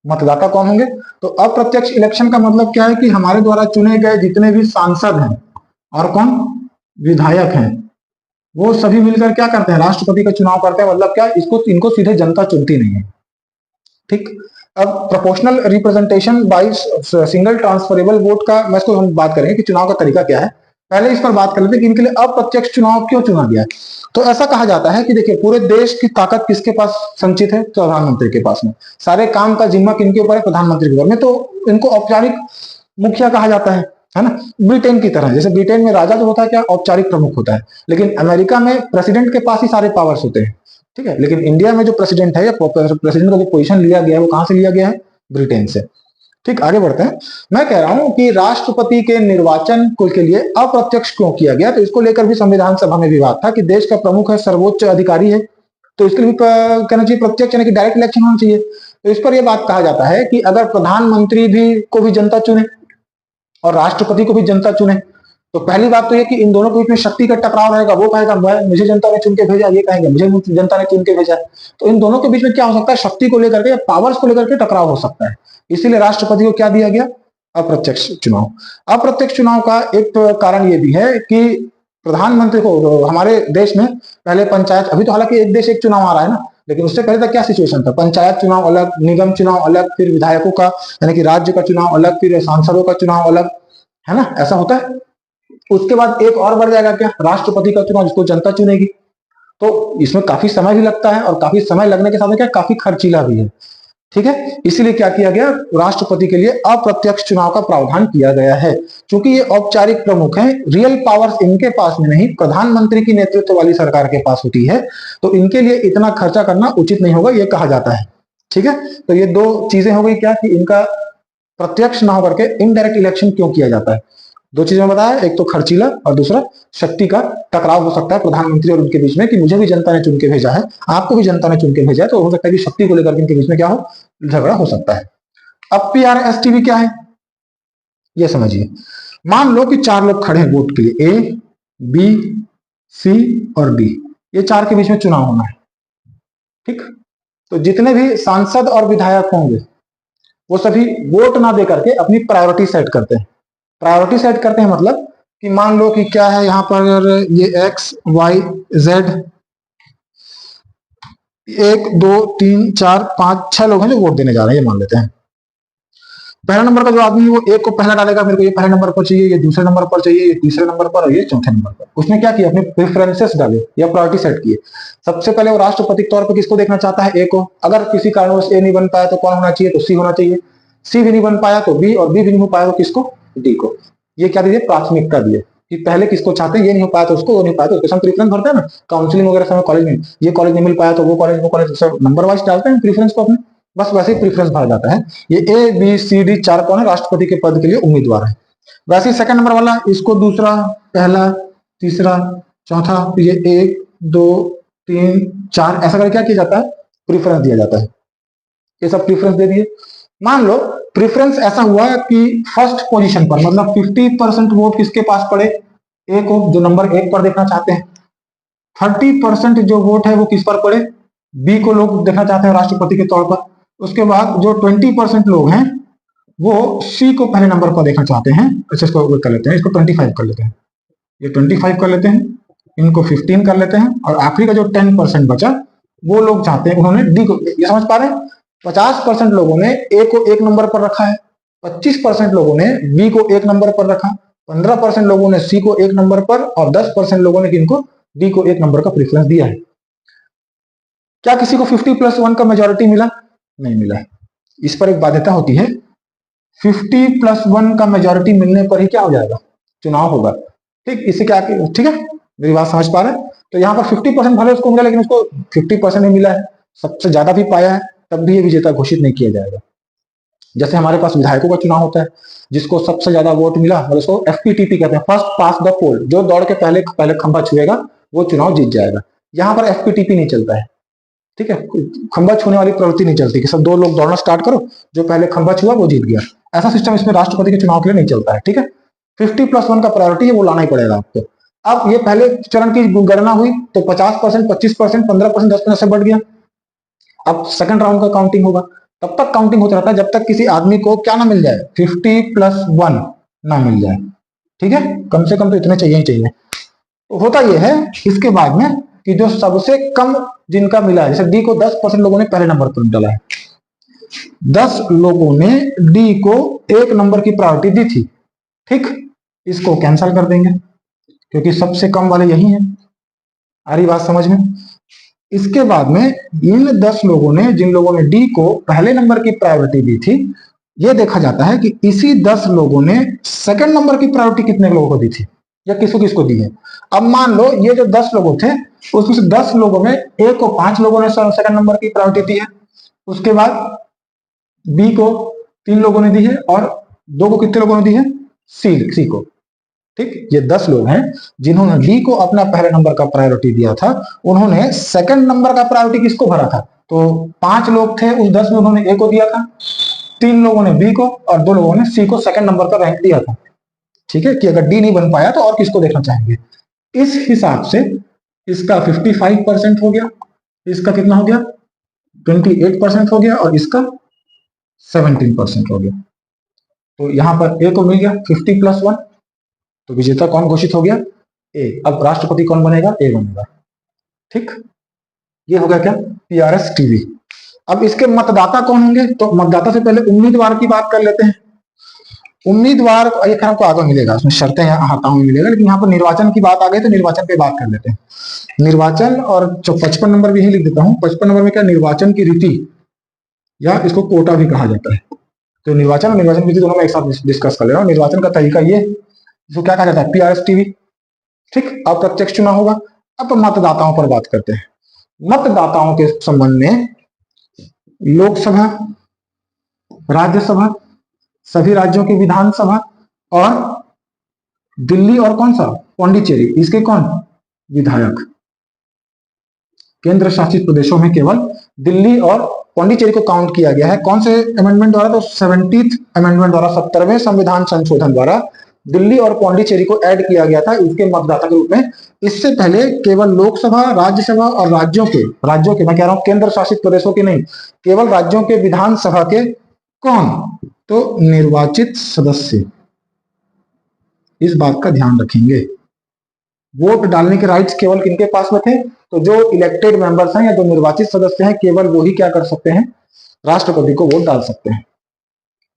मतदाता कौन होंगे? तो अप्रत्यक्ष इलेक्शन का मतलब क्या है कि हमारे द्वारा चुने गए जितने भी सांसद हैं और कौन विधायक हैं, वो सभी मिलकर क्या करते हैं? राष्ट्रपति का चुनाव करते हैं। मतलब क्या? इनको सीधे जनता चुनती नहीं है। ठीक, अब proportional representation by single transferable vote का मैं इसको हम बात करेंगे कि चुनाव का तरीका क्या है। पहले इस पर बात कर लेते हैं कि इनके लिए अप्रत्यक्ष चुनाव क्यों चुना गया। तो ऐसा कहा जाता है कि देखिए, पूरे देश की ताकत किसके पास संचित है? प्रधानमंत्री के पास में। सारे काम का जिम्मा किनके ऊपर है? प्रधानमंत्री के ऊपर में। तो इनको औपचारिक मुखिया कहा जाता है ना। ब्रिटेन की तरह, जैसे ब्रिटेन में राजा जो होता है क्या? औपचारिक प्रमुख होता है, लेकिन अमेरिका में प्रेसिडेंट के पास ही सारे पावर्स होते हैं। ठीक है, लेकिन इंडिया में जो प्रेसिडेंट है या प्रेसिडेंट का जो पोजीशन लिया गया है वो कहां से लिया गया है? ब्रिटेन से। ठीक, आगे बढ़ते हैं। मैं कह रहा हूं कि राष्ट्रपति के निर्वाचन के लिए अप्रत्यक्ष क्यों किया गया, तो इसको लेकर भी संविधान सभा में विवाद था कि देश का प्रमुख है, सर्वोच्च अधिकारी है, तो इसके लिए कहना चाहिए प्रत्यक्ष, यानी कि डायरेक्ट इलेक्शन होना चाहिए। तो इस पर यह बात कहा जाता है कि अगर प्रधानमंत्री भी को भी जनता चुने और राष्ट्रपति को भी जनता चुने, तो पहली बात तो ये कि इन दोनों के बीच में शक्ति का टकराव रहेगा। वो कहेगा मुझे जनता ने चुन के भेजा, ये कहेंगे मुझे जनता ने चुन के भेजा। तो इन दोनों के बीच में क्या हो सकता है? शक्ति को लेकर के या पावर्स को लेकर के टकराव हो सकता है। इसीलिए राष्ट्रपति को क्या दिया गया? अप्रत्यक्ष चुनाव। अप्रत्यक्ष चुनाव का एक कारण ये भी है कि प्रधानमंत्री को, हमारे देश में पहले पंचायत, अभी तो हालांकि एक देश एक चुनाव आ रहा है ना, लेकिन उससे पहले तक क्या सिचुएशन था? पंचायत चुनाव अलग, निगम चुनाव अलग, फिर विधायकों का यानी कि राज्य का चुनाव अलग, फिर सांसदों का चुनाव अलग, है ना, ऐसा होता है। उसके बाद एक और बढ़ जाएगा क्या? राष्ट्रपति का चुनाव, जिसको जनता चुनेगी। तो इसमें काफी समय भी लगता है और काफी समय लगने के साथ क्या, काफी खर्चीला भी है। ठीक है, इसीलिए क्या किया गया? राष्ट्रपति के लिए अप्रत्यक्ष चुनाव का प्रावधान किया गया है। क्योंकि ये औपचारिक प्रमुख हैं, रियल पावर्स इनके पास में नहीं, प्रधानमंत्री की नेतृत्व वाली सरकार के पास होती है, तो इनके लिए इतना खर्चा करना उचित नहीं होगा, ये कहा जाता है। ठीक है, तो ये दो चीजें हो गई क्या कि इनका प्रत्यक्ष ना होकर के इनडायरेक्ट इलेक्शन क्यों किया जाता है। दो चीजें बताया, एक तो खर्चीला और दूसरा शक्ति का टकराव हो सकता है प्रधानमंत्री और उनके बीच में, कि मुझे भी जनता ने चुन के भेजा है, आपको भी जनता ने चुन के भेजा है, तो हो सकता है कि शक्ति को लेकर इनके बीच में क्या हो, झगड़ा हो सकता है। अब PRSTV क्या है ये समझिए। मान लो कि 4 लोग खड़े हैं वोट के लिए, A, B, C और D, ये 4 के बीच में चुनाव होना है। ठीक, तो जितने भी सांसद और विधायक होंगे वो सभी वोट ना दे करके अपनी प्रायोरिटी सेट करते हैं। प्रायोरिटी सेट करते हैं मतलब कि मान लो कि क्या है यहाँ पर, ये एक्स वाई जेड 1 2 3 4 5 6 लोग हैं जो वोट देने जा रहे हैं, ये मान लेते हैं। पहला नंबर का जो आदमी है वो एक को पहला डालेगा, मेरे को ये पहले नंबर पर चाहिए, ये दूसरे नंबर पर चाहिए, ये तीसरे नंबर पर और ये चौथे नंबर पर। उसने क्या किया, अपने प्रेफरेंसेस डाले या प्रायोरिटी सेट किए। सबसे पहले वो राष्ट्रपति के तौर पर किसको देखना चाहता है, ए को। अगर किसी कारणवश ए नहीं बन पाया तो कौन होना चाहिए, तो सी होना चाहिए। सी भी नहीं बन पाया तो बी, और बी भी नहीं हो पाया तो किसको, डी को। ये क्या दिए, प्राथमिकता दिए कि पहले किसको चाहते हैं, ये नहीं हो पाया तो उसको, वो नहीं पाया तो उसके। हम प्रीफरेंस भरते हैं ना काउंसलिंग वगैरह समय कॉलेज में, ये कॉलेज नहीं मिल पाया तो वो कॉलेज नंबर वाइज डालते हैं प्रीफरेंस को अपने, बस वैसे ही प्रीफरेंस भरा जाता है। ये ए बी सी डी 4 कौन है, राष्ट्रपति के पद के लिए उम्मीदवार है। वैसे ही सेकंड नंबर वाला, इसको दूसरा, पहला, तीसरा, चौथा, ये 1 2 3 4 ऐसा करके क्या किया जाता है, प्रीफरेंस दिया जाता है। ये सब प्रीफरेंस दे दिए। मान लो प्रीफरेंस ऐसा हुआ कि फर्स्ट पोजीशन पर, मतलब 50% वोट किसके पास पड़े, ए को, जो नंबर 1 पर देखना चाहते हैं। 30% जो वोट है वो किस पर पड़े, बी को लोग देखना चाहते हैं राष्ट्रपति के तौर पर। उसके बाद जो 20% लोग हैं वो सी को पहले नंबर पर देखना चाहते हैं। अच्छा, इसको कर लेते हैं, इसको 25 कर लेते हैं, ये 25 कर लेते हैं, इनको 15 कर लेते हैं, और आखिरी का जो 10% बचा वो लोग चाहते हैं, उन्होंने डी को। ये समझ पा रहे हैं, 50% लोगों ने ए को 1 नंबर पर रखा है, 25% लोगों ने बी को 1 नंबर पर रखा, 15% लोगों ने सी को 1 नंबर पर, और 10% लोगों ने किनको, डी को 1 नंबर का प्रेफरेंस दिया है। क्या किसी को 50+1 का मेजोरिटी मिला, नहीं मिला है। इस पर एक बाध्यता होती है, 50+1 का मेजोरिटी मिलने पर ही क्या हो जाएगा, चुनाव होगा। ठीक, इससे क्या, ठीक है, मेरी बात समझ पा रहे हैं। तो यहाँ पर 50% भले उसको मिला, लेकिन उसको 50% ही मिला है, सबसे ज्यादा भी पाया है, तब भी ये विजेता घोषित नहीं किया जाएगा। जैसे हमारे पास विधायकों का चुनाव होता है, जिसको सबसे ज्यादा वोट मिला, मतलब उसको FPTP कहते हैं, फर्स्ट पास द पोल, जो दौड़ के पहले खंभा छुएगा वो चुनाव जीत जाएगा। यहाँ पर FPTP नहीं चलता है, ठीक है, खंभा छूने वाली प्रवृत्ति नहीं चलती कि सब 2 लोग दौड़ना स्टार्ट करो, जो पहले खंभा छुआ वो जीत गया। ऐसा सिस्टम इसमें राष्ट्रपति के चुनाव के लिए नहीं चलता है। ठीक है, 50+1 का प्रायोरिटी है, वो लाना ही पड़ेगा आपको। अब ये पहले चरण की गणना हुई तो 50%, 25%, 15%, 10% से बढ़ गया। अब सेकंड राउंड का काउंटिंग होगा, तब तक काउंटिंग होता रहता है जब तक किसी आदमी को क्या ना मिल जाए, 50+1 ना मिल जाए। ठीक है, कम से कम तो इतने चाहिए ही चाहिए। तो होता यह है इसके बाद में कि जो सबसे कम जिनका मिला है, जैसे डी को 10% लोगों ने पहले नंबर पर डाला है, 10 लोगों ने डी को 1 नंबर की प्रायोरिटी दी थी। ठीक, इसको कैंसिल कर देंगे क्योंकि सबसे कम वाले यही हैं। आ रही बात समझ में। इसके बाद में इन 10 लोगों ने, जिन लोगों ने डी को पहले नंबर की प्रायोरिटी दी थी, यह देखा जाता है कि इसी 10 लोगों ने सेकंड नंबर की प्रायोरिटी कितने लोगों को दी थी या किसको किसको दी है। अब मान लो ये जो 10 लोगों थे, उसमें से 10 लोगों में ए को 5 लोगों ने सेकंड नंबर की प्रायोरिटी दी है, उसके बाद बी को 3 लोगों ने दी है, और 2 को कितने लोगों ने दी है, सी को। ठीक, ये 10 लोग हैं जिन्होंने डी को अपना पहले नंबर का प्रायोरिटी दिया था। उन्होंने सेकंड नंबर का प्रायोरिटी किसको भरा था, तो 5 लोग थे उस 10 में, उन्होंने ए को दिया था, 3 लोगों ने बी को, और 2 लोगों ने सी को सेकंड नंबर का रैंक दिया था। ठीक है, कि अगर डी नहीं बन पाया तो और किसको देखना चाहेंगे। इस हिसाब से इसका 55% हो गया, इसका कितना हो गया, 28% हो गया, और इसका 17% हो गया। तो यहां पर ए को मिल गया 50+1, तो विजेता कौन घोषित हो गया, ए। अब राष्ट्रपति कौन बनेगा, ए बनेगा। ठीक, ये हो गया क्या, PRS-TV। अब इसके मतदाता कौन होंगे, तो मतदाता से पहले उम्मीदवार की बात कर लेते हैं। उम्मीदवार ये आपको आगे मिलेगा, उसमें शर्तें हाथा में मिलेगा, लेकिन यहाँ पर निर्वाचन की बात आ गई तो निर्वाचन पे बात कर लेते हैं। निर्वाचन, और 55 नंबर भी यही लिख देता हूँ। 55 नंबर में क्या, निर्वाचन की रीति, या इसको कोटा भी कहा जाता है। तो निर्वाचन और निर्वाचन की रीति दोनों में एक साथ डिस्कस कर ले रहा हूँ। निर्वाचन का तरीका ये, इसको क्या कहा जाता है, PRS-TV। ठीक, अप्रत्यक्ष चुनाव होगा। अब मतदाताओं पर बात करते हैं। मतदाताओं के संबंध में लोकसभा, राज्यसभा, सभी राज्यों की विधानसभा, और दिल्ली और कौन सा, पौंडीचेरी, इसके कौन, विधायक। केंद्र शासित प्रदेशों में केवल दिल्ली और पौंडीचेरी को काउंट किया गया है। कौन से अमेंडमेंट द्वारा, तो 70th अमेंडमेंट द्वारा, 70वें संविधान संशोधन द्वारा दिल्ली और पौंडीचेरी को ऐड किया गया था इसके मतदाता के रूप में। इससे पहले केवल लोकसभा, राज्यसभा और राज्यों के मैं कह रहा हूं केंद्र शासित प्रदेशों के नहीं, केवल राज्यों के विधानसभा के कौन, तो निर्वाचित सदस्य इस बात का ध्यान रखेंगे। वोट डालने के राइट्स केवल किनके पास में थे, तो जो इलेक्टेड मेंबर्स हैं या जो निर्वाचित सदस्य हैं केवल वो ही क्या कर सकते हैं, राष्ट्रपति को वोट डाल सकते हैं।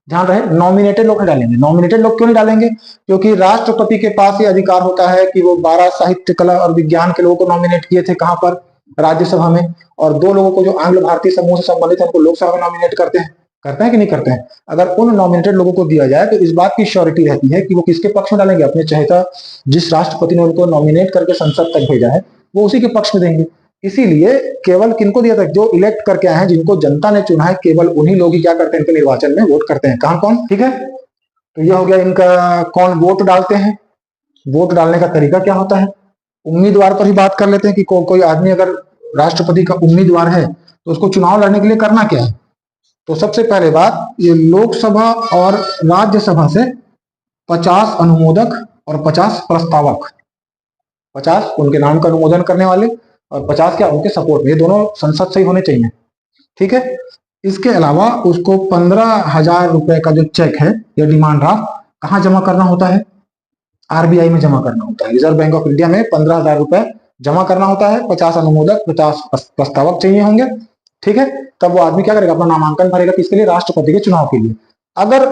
ध्यान रहे, नॉमिनेटेड लोग नहीं डालेंगे। नॉमिनेटेड लोग क्यों नहीं डालेंगे, क्योंकि राष्ट्रपति के पास ये अधिकार होता है कि वो 12 साहित्य, कला और विज्ञान के लोगों को नॉमिनेट किए थे कहां पर, राज्यसभा में, और 2 लोगों को जो आंग्ल भारतीय समूह से संबंधित है उनको लोकसभा में नॉमिनेट करते हैं कि नहीं करते हैं। अगर उन नॉमिनेटेड लोगों को दिया जाए तो इस बात की श्योरिटी रहती है कि वो किसके पक्ष में डालेंगे, अपने चहेता जिस राष्ट्रपति ने उनको नॉमिनेट करके संसद तक भेजा है वो उसी के पक्ष में देंगे। इसीलिए केवल किनको दिया था, जो इलेक्ट करके आए हैं, जिनको जनता ने चुना है, केवल उन्हीं लोग ही क्या करते हैं, इनके निर्वाचन में वोट करते हैं। कहां कौन, ठीक है। तो यह हो गया इनका कौन वोट डालते हैं। वोट डालने का तरीका क्या होता है, उम्मीदवार पर ही बात कर लेते हैं कि कोई आदमी अगर राष्ट्रपति का उम्मीदवार है तो उसको चुनाव लड़ने के लिए करना क्या है। तो सबसे पहले बात, ये लोकसभा और राज्यसभा से 50 अनुमोदक और 50 प्रस्तावक, 50 उनके नाम का अनुमोदन करने वाले और 50 क्या उनके सपोर्ट में, ये दोनों संसद से ही होने चाहिए, ठीक है। इसके अलावा उसको 15,000 रुपए का जो चेक है या डिमांड ड्राफ्ट कहाँ जमा करना होता है, आरबीआई में जमा करना होता है। रिजर्व बैंक ऑफ इंडिया में 15,000 रुपए जमा करना होता है। 50 अनुमोदक, 50 प्रस्तावक चाहिए होंगे, ठीक है। तब वो आदमी क्या करेगा, अपना नामांकन भरेगा किसके लिए, राष्ट्रपति के चुनाव के लिए। अगर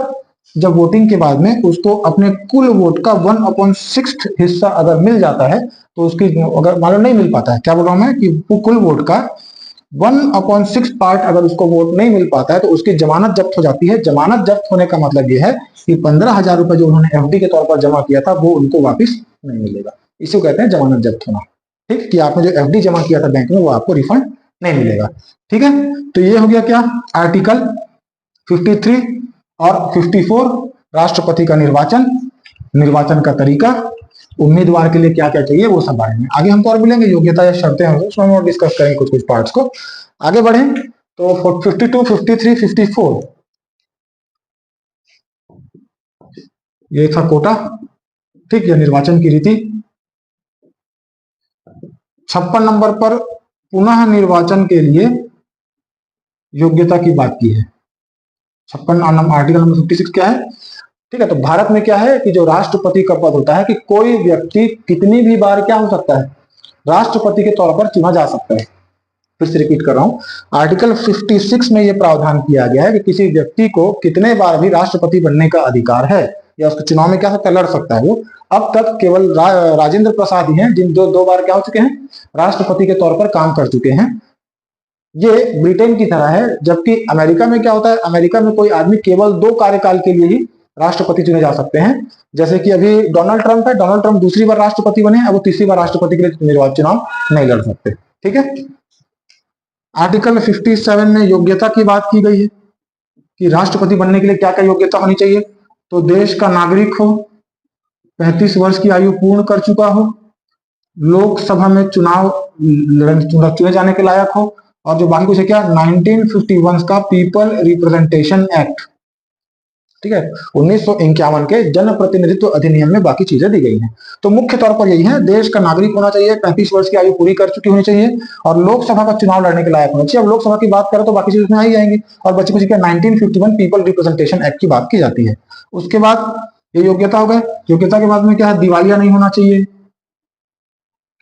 जब वोटिंग के बाद में उसको अपने कुल वोट का 1/6 हिस्सा अगर मिल जाता है तो उसकी, अगर मान लो नहीं मिल पाता है, क्या बोल रहा हूं मैं, कि कुल वोट का 1/6 पार्ट अगर उसको वोट नहीं मिल पाता है तो उसकी जमानत जब्त हो जाती है। जमानत जब्त होने का मतलब यह है कि 15,000 रुपए जो उन्होंने एफडी के तौर पर जमा किया था वो उनको वापिस नहीं मिलेगा। इसी को कहते हैं जमानत जब्त होना, ठीक, कि आपने जो एफडी जमा किया था बैंक में वो आपको रिफंड नहीं मिलेगा, ठीक है। तो ये हो गया क्या, आर्टिकल 53 और 54, राष्ट्रपति का निर्वाचन, निर्वाचन का तरीका, उम्मीदवार के लिए क्या क्या चाहिए वो सब बारे में। आगे हमको और मिलेंगे योग्यता या शर्तें होंगी, उसमें हम और डिस्कस करेंगे कुछ कुछ पार्ट्स को। आगे बढ़े तो 52, 53, 54 ये था कोटा, ठीक है, निर्वाचन की रीति। 56 नंबर पर पुनः निर्वाचन के लिए योग्यता की बात की है। 56 आर्टिकल नंबर 56 क्या है, ठीक है। तो भारत में क्या है कि जो राष्ट्रपति का पद होता है कि कोई व्यक्ति कितनी भी बार क्या हो सकता है, राष्ट्रपति के तौर पर चुना जा सकता है। फिर से रिपीट कर रहा हूं, आर्टिकल 56 में यह प्रावधान किया गया है कि किसी व्यक्ति को कितने बार भी राष्ट्रपति बनने का अधिकार है या उसके चुनाव में क्या लड़ सकता है। वो अब तक केवल राजेंद्र प्रसाद ही हैं जिन 2 बार क्या हो चुके हैं, राष्ट्रपति के तौर पर काम कर चुके हैं। ये ब्रिटेन की तरह है, जबकि अमेरिका में क्या होता है, अमेरिका में कोई आदमी केवल 2 कार्यकाल के लिए ही राष्ट्रपति चुने जा सकते हैं। जैसे कि अभी डोनाल्ड ट्रंप है, डोनाल्ड ट्रंप दूसरी बार राष्ट्रपति बने, अब वो तीसरी बार राष्ट्रपति के लिए निर्वाचन चुनाव नहीं लड़ सकते, ठीक है। आर्टिकल 57 में योग्यता की बात की गई है कि राष्ट्रपति बनने के लिए क्या क्या योग्यता होनी चाहिए। तो देश का नागरिक हो, 35 वर्ष की आयु पूर्ण कर चुका हो, लोकसभा में चुने जाने के लायक हो, और जो बाकी कुछ है क्या, 1951 का पीपल रिप्रेजेंटेशन एक्ट, ठीक है, 1951 के जन प्रतिनिधित्व अधिनियम में बाकी चीजें दी गई हैं। तो मुख्य तौर पर यही है, देश का नागरिक होना चाहिए, 35 वर्ष की आयु पूरी कर चुकी होनी चाहिए, और लोकसभा का चुनाव लड़ने के लायक होना चाहिए। अब लोकसभा की बात करें तो बाकी चीजें आ ही जाएंगी, और बच्चे कुछ क्या 1951 पीपल रिप्रेजेंटेशन एक्ट की बात की जाती है। उसके बाद ये योग्यता हो गए। योग्यता के बाद में क्या है, दिवालिया नहीं होना चाहिए,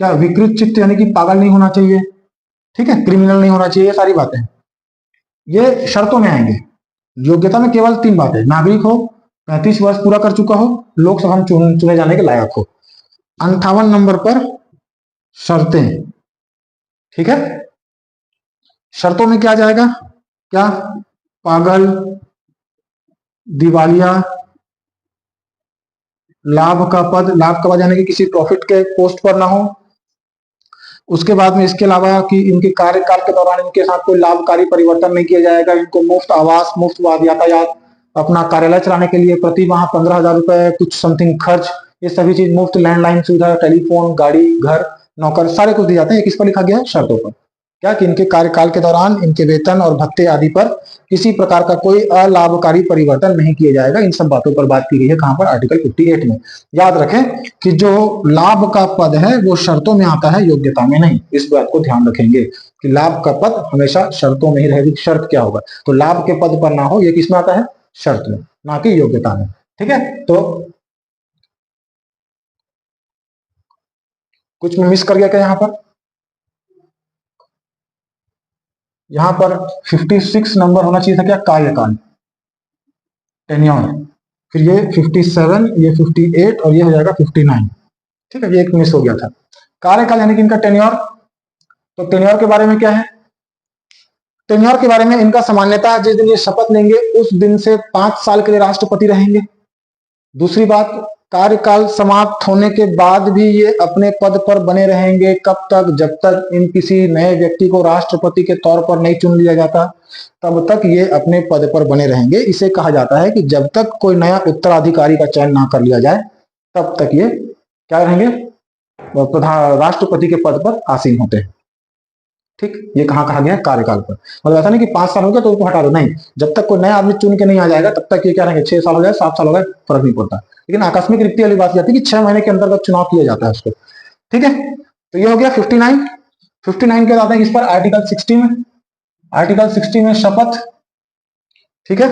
क्या विकृत चित्त यानी कि पागल नहीं होना चाहिए, ठीक है, क्रिमिनल नहीं होना चाहिए, ये सारी बातें ये शर्तों में आएंगे। योग्यता में केवल 3 बातें, नागरिक हो, 35 वर्ष पूरा कर चुका हो, लोकसभा में चुने जाने के लायक हो। 58 नंबर पर शर्तें, ठीक है। शर्तों में क्या जाएगा, क्या पागल, दिवालिया, लाभ का पद यानी कि किसी प्रॉफिट के पोस्ट पर ना हो। उसके बाद में इसके अलावा कि इनके कार्यकाल के दौरान इनके साथ कोई लाभकारी परिवर्तन नहीं किया जाएगा, इनको मुफ्त आवास, मुफ्त यातायात, अपना कार्यालय चलाने के लिए प्रति माह 15,000 रुपए कुछ समथिंग खर्च, ये सभी चीज मुफ्त, लैंडलाइन सुविधा, टेलीफोन, गाड़ी, घर, नौकर, सारे कुछ दिए जाते हैं। किस पर लिखा गया है, शर्तों पर। क्या कि इनके कार्यकाल के दौरान इनके वेतन और भत्ते आदि पर किसी प्रकार का कोई अलाभकारी परिवर्तन नहीं किया जाएगा। इन सब बातों पर बात की गई है कहां पर, आर्टिकल 58 में। याद रखें कि जो लाभ का पद है वो शर्तों में आता है, योग्यता में नहीं। इस बात को ध्यान रखेंगे कि लाभ का पद हमेशा शर्तों में ही रहेगी। शर्त क्या होगा, तो लाभ के पद पर ना हो, ये किसमें आता है, शर्त में, ना कि योग्यता में। ठीक है, तो कुछ में मिस कर गया क्या यहां पर 56 नंबर होना चाहिए था क्या, कार्यकाल, टेन्योर। फिर ये 57, ये 58 और ये हो जाएगा 59। ठीक है, ये एक मिस हो गया था। कार्यकाल यानी कि इनका टेन्योर। तो टेन्योर के बारे में क्या है, टेन्योर के बारे में इनका सामान्यतः जिस दिन ये शपथ लेंगे उस दिन से 5 साल के लिए राष्ट्रपति रहेंगे। दूसरी बात, कार्यकाल समाप्त होने के बाद भी ये अपने पद पर बने रहेंगे। कब तक, जब तक इन किसी नए व्यक्ति को राष्ट्रपति के तौर पर नहीं चुन लिया जाता, तब तक ये अपने पद पर बने रहेंगे। इसे कहा जाता है कि जब तक कोई नया उत्तराधिकारी का चयन ना कर लिया जाए तब तक ये क्या रहेंगे, प्रधान राष्ट्रपति के पद पर आसीन होते हैं। ठीक, ये कहाँ कहा गया है, कार्यकाल पर। मतलब ऐसा नहीं कि 5 साल हो गया तो उसको हटा दो, नहीं, जब तक कोई नया आदमी चुन के नहीं आ जाएगा तब तक ये क्या रहेंगे, 6 साल हो जाए, 7 साल हो गए, फर्क नहीं पड़ता। लेकिन आकस्मिक रिक्ति वाली बात जाती है कि 6 महीने के अंतर्गत चुनाव किया जाता है उसको। ठीक है, तो ये हो गया 59। 59 के बाद इस पर आर्टिकल 60 में, आर्टिकल 60 में शपथ। ठीक है,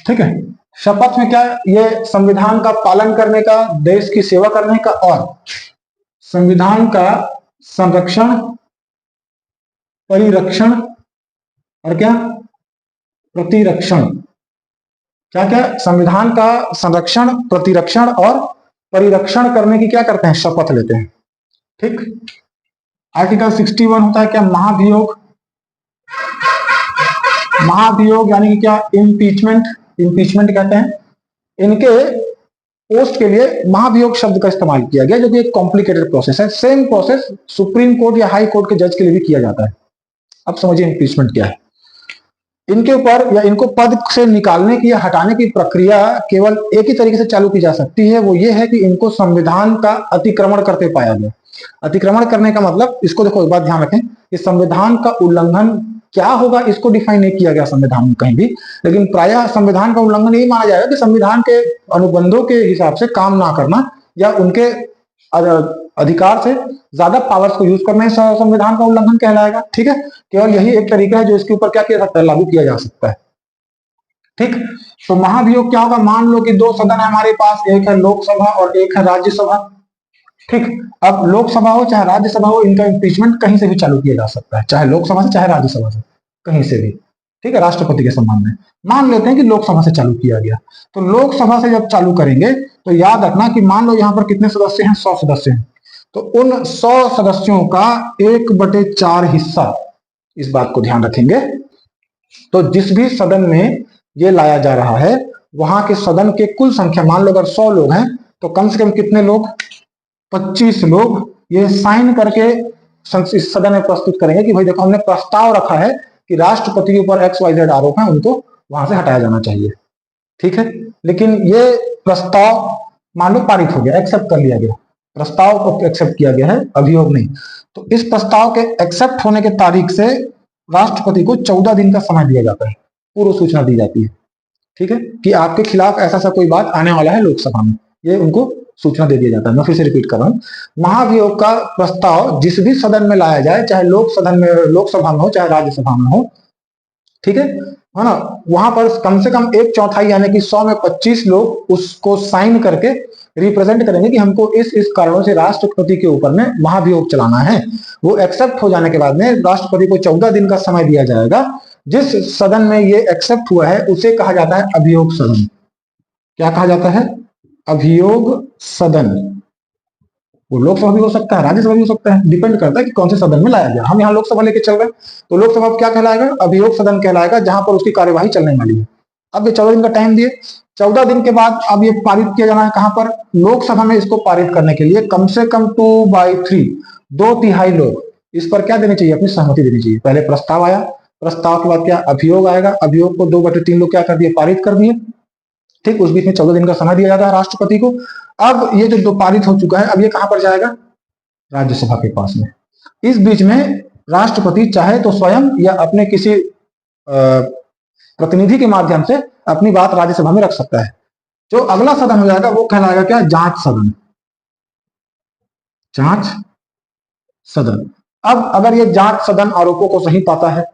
ठीक है, शपथ में क्या, ये संविधान का पालन करने का, देश की सेवा करने का और संविधान का संरक्षण, परिरक्षण और क्या, प्रतिरक्षण। क्या क्या, संविधान का संरक्षण, प्रतिरक्षण और परिरक्षण करने की क्या करते हैं, शपथ लेते हैं। ठीक, आर्टिकल 61 होता है क्या, महाभियोग। महाभियोग यानी कि क्या, इम्पीचमेंट। इम्पीचमेंट कहते हैं इनके पोस्ट के लिए महाभियोग शब्द का इस्तेमाल किया गया, जो कि एक कॉम्प्लिकेटेड प्रोसेस है। सेम प्रोसेस सुप्रीम कोर्ट या हाई कोर्ट के जज के लिए भी किया जाता है। अब समझिए इम्पीचमेंट क्या है। इनके ऊपर या इनको पद से निकालने की या हटाने की प्रक्रिया केवल एक ही तरीके से चालू की जा सकती है, वो ये है कि इनको संविधान का अतिक्रमण करते पाया गया। अतिक्रमण करने का मतलब, इसको देखो, एक बात ध्यान रखें कि संविधान का उल्लंघन क्या होगा इसको डिफाइन नहीं किया गया संविधान में कहीं भी, लेकिन प्रायः संविधान का उल्लंघन यही माना जाएगा कि संविधान के अनुबंधों के हिसाब से काम ना करना या उनके अधिकार से ज्यादा पावर्स को यूज करना संविधान का उल्लंघन कहलाएगा। ठीक है, केवल यही एक तरीका है जो इसके ऊपर क्या किया सकता है, लागू किया जा सकता है। ठीक, तो महाभियोग क्या होगा, मान लो कि 2 सदन है हमारे पास, एक है लोकसभा और एक है राज्यसभा। ठीक, अब लोकसभा हो चाहे राज्यसभा हो, इनका इम्पीचमेंट कहीं से भी चालू किया जा सकता है, चाहे लोकसभा से चाहे राज्यसभा से, कहीं से भी। ठीक है, राष्ट्रपति के सम्मान में मान लेते हैं कि लोकसभा से चालू किया गया, तो लोकसभा से जब चालू करेंगे तो याद रखना कि मान लो यहां पर कितने सदस्य हैं, 100 सदस्य हैं, तो उन 100 सदस्यों का 1/4 हिस्सा, इस बात को ध्यान रखेंगे। तो जिस भी सदन में ये लाया जा रहा है वहां के सदन के कुल संख्या, मान लो अगर 100 लोग हैं तो कम से कम कितने लोग, 25 लोग ये साइन करके इस सदन में प्रस्तुत करेंगे कि भाई देखो हमने प्रस्ताव रखा है कि राष्ट्रपति के ऊपर XYZ आरोप है, उनको वहां से हटाया जाना चाहिए। ठीक है, लेकिन ये प्रस्ताव मान लो पारित हो गया, एक्सेप्ट कर लिया गया, प्रस्ताव को एक्सेप्ट किया गया है, अभियोग नहीं। तो इस प्रस्ताव के एक्सेप्ट होने के तारीख से राष्ट्रपति को 14 दिन का समय दिया जाता है, पूर्व सूचना दी जाती है। ठीक है, कि आपके खिलाफ ऐसा सा कोई बात आने वाला है लोकसभा में, ये उनको सूचना दे दिया जाता है। मैं फिर से रिपीट कर रहा हूं, महाभियोग का प्रस्ताव जिस भी सदन में लाया जाए, चाहे लोकसभा में हो चाहे राज्यसभा में हो, ठीक है ना, वहां पर कम से कम 1/4 यानी कि 100 में 25 लोग उसको साइन करके रिप्रेजेंट करेंगे कि हमको इस कारणों से राष्ट्रपति के ऊपर में महाभियोग चलाना है। वो एक्सेप्ट हो जाने के बाद में राष्ट्रपति को 14 दिन का समय दिया जाएगा। जिस सदन में ये एक्सेप्ट हुआ है उसे कहा जाता है अभियोग सदन। क्या कहा जाता है, अभियोग सदन। वो लोकसभा भी हो सकता है, राज्यसभा भी हो सकता है, डिपेंड करता है कि कौन से सदन में लाया गया। हम यहाँ लोकसभा लेके चल रहे हैं तो लोकसभा क्या कहलाएगा, अभियोग सदन कहलाएगा, जहां पर उसकी कार्यवाही चलने वाली है। अब ये 14 दिन का टाइम दिए, 14 दिन के बाद अब ये पारित किया जाना है कहां पर, लोकसभा में। इसको पारित करने के लिए कम से कम 2/3, 2/3 लोग इस पर क्या देनी चाहिए, अपनी सहमति देनी चाहिए। पहले प्रस्ताव आया, प्रस्ताव के बाद क्या, अभियोग आएगा, अभियोग को 2/3 लोग क्या कर दिए, पारित कर दिए। ठीक, उस बीच में 14 दिन का समय दिया जाता है राष्ट्रपति को। अब ये जो पारित हो चुका है, अब ये कहां पर जाएगा? राज्यसभा के पास में। इस बीच में राष्ट्रपति चाहे तो स्वयं या अपने किसी प्रतिनिधि के माध्यम से अपनी बात राज्यसभा में रख सकता है। जो अगला सदन हो जाएगा वो कहलाएगा क्या? जांच सदन। जांच सदन। अब अगर ये जांच सदन आरोपों को सही पाता है,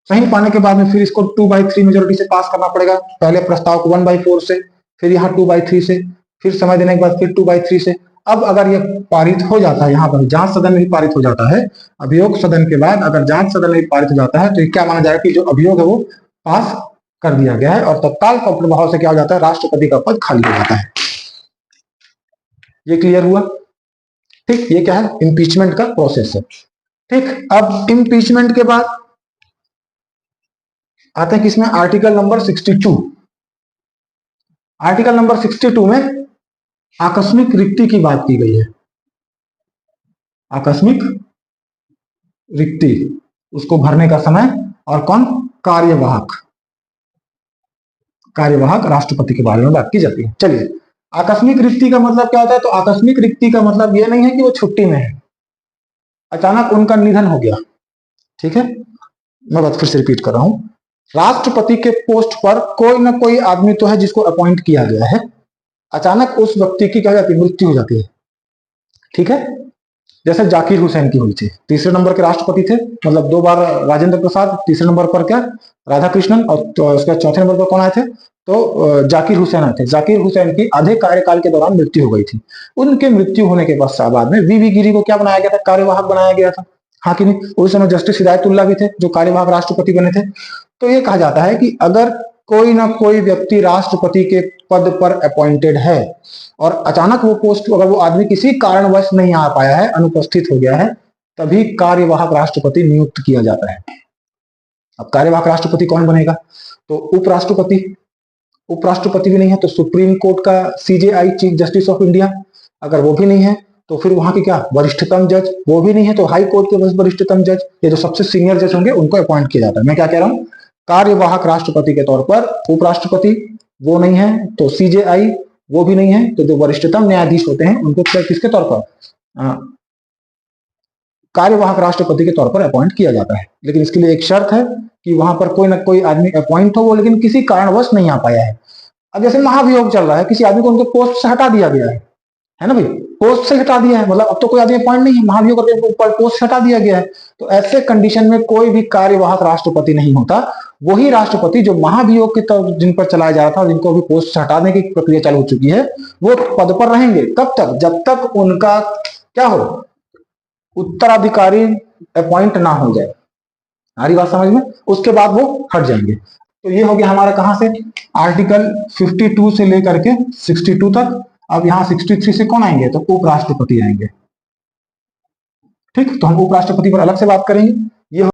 सही पाने के बाद में फिर इसको 2/3 मेजोरिटी से पास करना पड़ेगा। पहले प्रस्ताव को 1/4 से, फिर यहाँ 2/3 से, फिर समय देने के बाद फिर 2/3 से। अब अगर ये पारित हो जाता है, यहाँ पर जांच सदन में भी पारित हो जाता है, अभियोग सदन के बाद अगर जांच सदन में भी पारित हो जाता है, तो ये क्या माना जाएगा कि जो अभियोग है वो पास कर दिया गया है, और तत्काल प्रभाव से क्या हो जाता है? राष्ट्रपति का पद खाली हो जाता है। ये क्लियर हुआ? ठीक, ये क्या है? इम्पीचमेंट का प्रोसेस है। ठीक, अब इम्पीचमेंट के बाद आते हैं किसमें? Article number 62। आर्टिकल नंबर 62 में आकस्मिक रिक्ति की बात की गई है। आकस्मिक रिक्ति, उसको भरने का समय, और कौन? कार्यवाहक। कार्यवाहक राष्ट्रपति के बारे में बात की जाती है। चलिए, आकस्मिक रिक्ति का मतलब क्या होता है? तो आकस्मिक रिक्ति का मतलब यह नहीं है कि वो छुट्टी में है, अचानक उनका निधन हो गया। ठीक है, मैं बात फिर से रिपीट कर रहा हूं। राष्ट्रपति के पोस्ट पर कोई ना कोई आदमी तो है जिसको अपॉइंट किया गया है, अचानक उस व्यक्ति की क्या जाती है? मृत्यु हो जाती है। ठीक है, जैसे जाकिर हुसैन की हुई थी। तीसरे नंबर के राष्ट्रपति थे, मतलब 2 बार राजेंद्र प्रसाद, तीसरे नंबर पर क्या? राधा कृष्णन, और तो उसके चौथे नंबर पर कौन आए थे? तो जाकिर हुसैन आए थे। जाकिर हुसैन की आधे कार्यकाल के दौरान मृत्यु हो गई थी। उनके मृत्यु होने के पश्चात बाद में वीवी गिरी को क्या बनाया गया था? कार्यवाहक बनाया गया था। हाँ कि नहीं? उस समय जस्टिस हिदायतुल्लाह भी थे जो कार्यवाहक राष्ट्रपति बने थे। तो ये कहा जाता है कि अगर कोई ना कोई व्यक्ति राष्ट्रपति के पद पर अपॉइंटेड है और अचानक वो पोस्ट, अगर वो आदमी किसी कारणवश नहीं आ पाया है, अनुपस्थित हो गया है, तभी कार्यवाहक राष्ट्रपति नियुक्त किया जाता है। अब कार्यवाहक राष्ट्रपति कौन बनेगा? तो उपराष्ट्रपति। उपराष्ट्रपति भी नहीं है तो सुप्रीम कोर्ट का CJI, chief justice of India. अगर वो भी नहीं है तो फिर वहां के क्या? वरिष्ठतम जज। वो भी नहीं है तो हाई कोर्ट के वरिष्ठतम जज, ये जो सबसे सीनियर जज होंगे उनको अपॉइंट किया जाता है। मैं क्या कह रहा हूं? कार्यवाहक राष्ट्रपति के तौर पर उपराष्ट्रपति, वो नहीं है तो CJI, वो भी नहीं है तो जो वरिष्ठतम न्यायाधीश होते हैं उनको किसके तौर पर? कार्यवाहक राष्ट्रपति के तौर पर अपॉइंट किया जाता है। लेकिन इसके लिए एक शर्त है कि वहां पर कोई ना कोई आदमी अपॉइंट हो, वो लेकिन किसी कारणवश नहीं आ पाया है। अब जैसे महाभियोग चल रहा है, किसी आदमी को उनके पोस्ट से हटा दिया गया है ना भाई? पोस्ट से हटा दिया है, मतलब अब तो कोई आदमी अपॉइंट नहीं है, महाभियोग करके ऊपर पोस्ट से हटा दिया गया है। तो ऐसे कंडीशन में कोई भी कार्यवाहक राष्ट्रपति नहीं होता। वही राष्ट्रपति जो महाभियोग के तौर जिन पर चलाया जा रहा था, जिनको भी पोस्ट से हटाने की प्रक्रिया चालू हो चुकी है, वो पद पर रहेंगे। कब तक? जब तक उनका क्या हो? उत्तराधिकारी अपॉइंट ना हो जाए। हमारी बात समझ में? उसके बाद वो हट जाएंगे। तो ये हो गया हमारा कहां से? आर्टिकल 52 से लेकर के 62 तक। अब यहां 63 से कौन आएंगे? तो उपराष्ट्रपति आएंगे। ठीक, तो हम उपराष्ट्रपति पर अलग से बात करेंगे।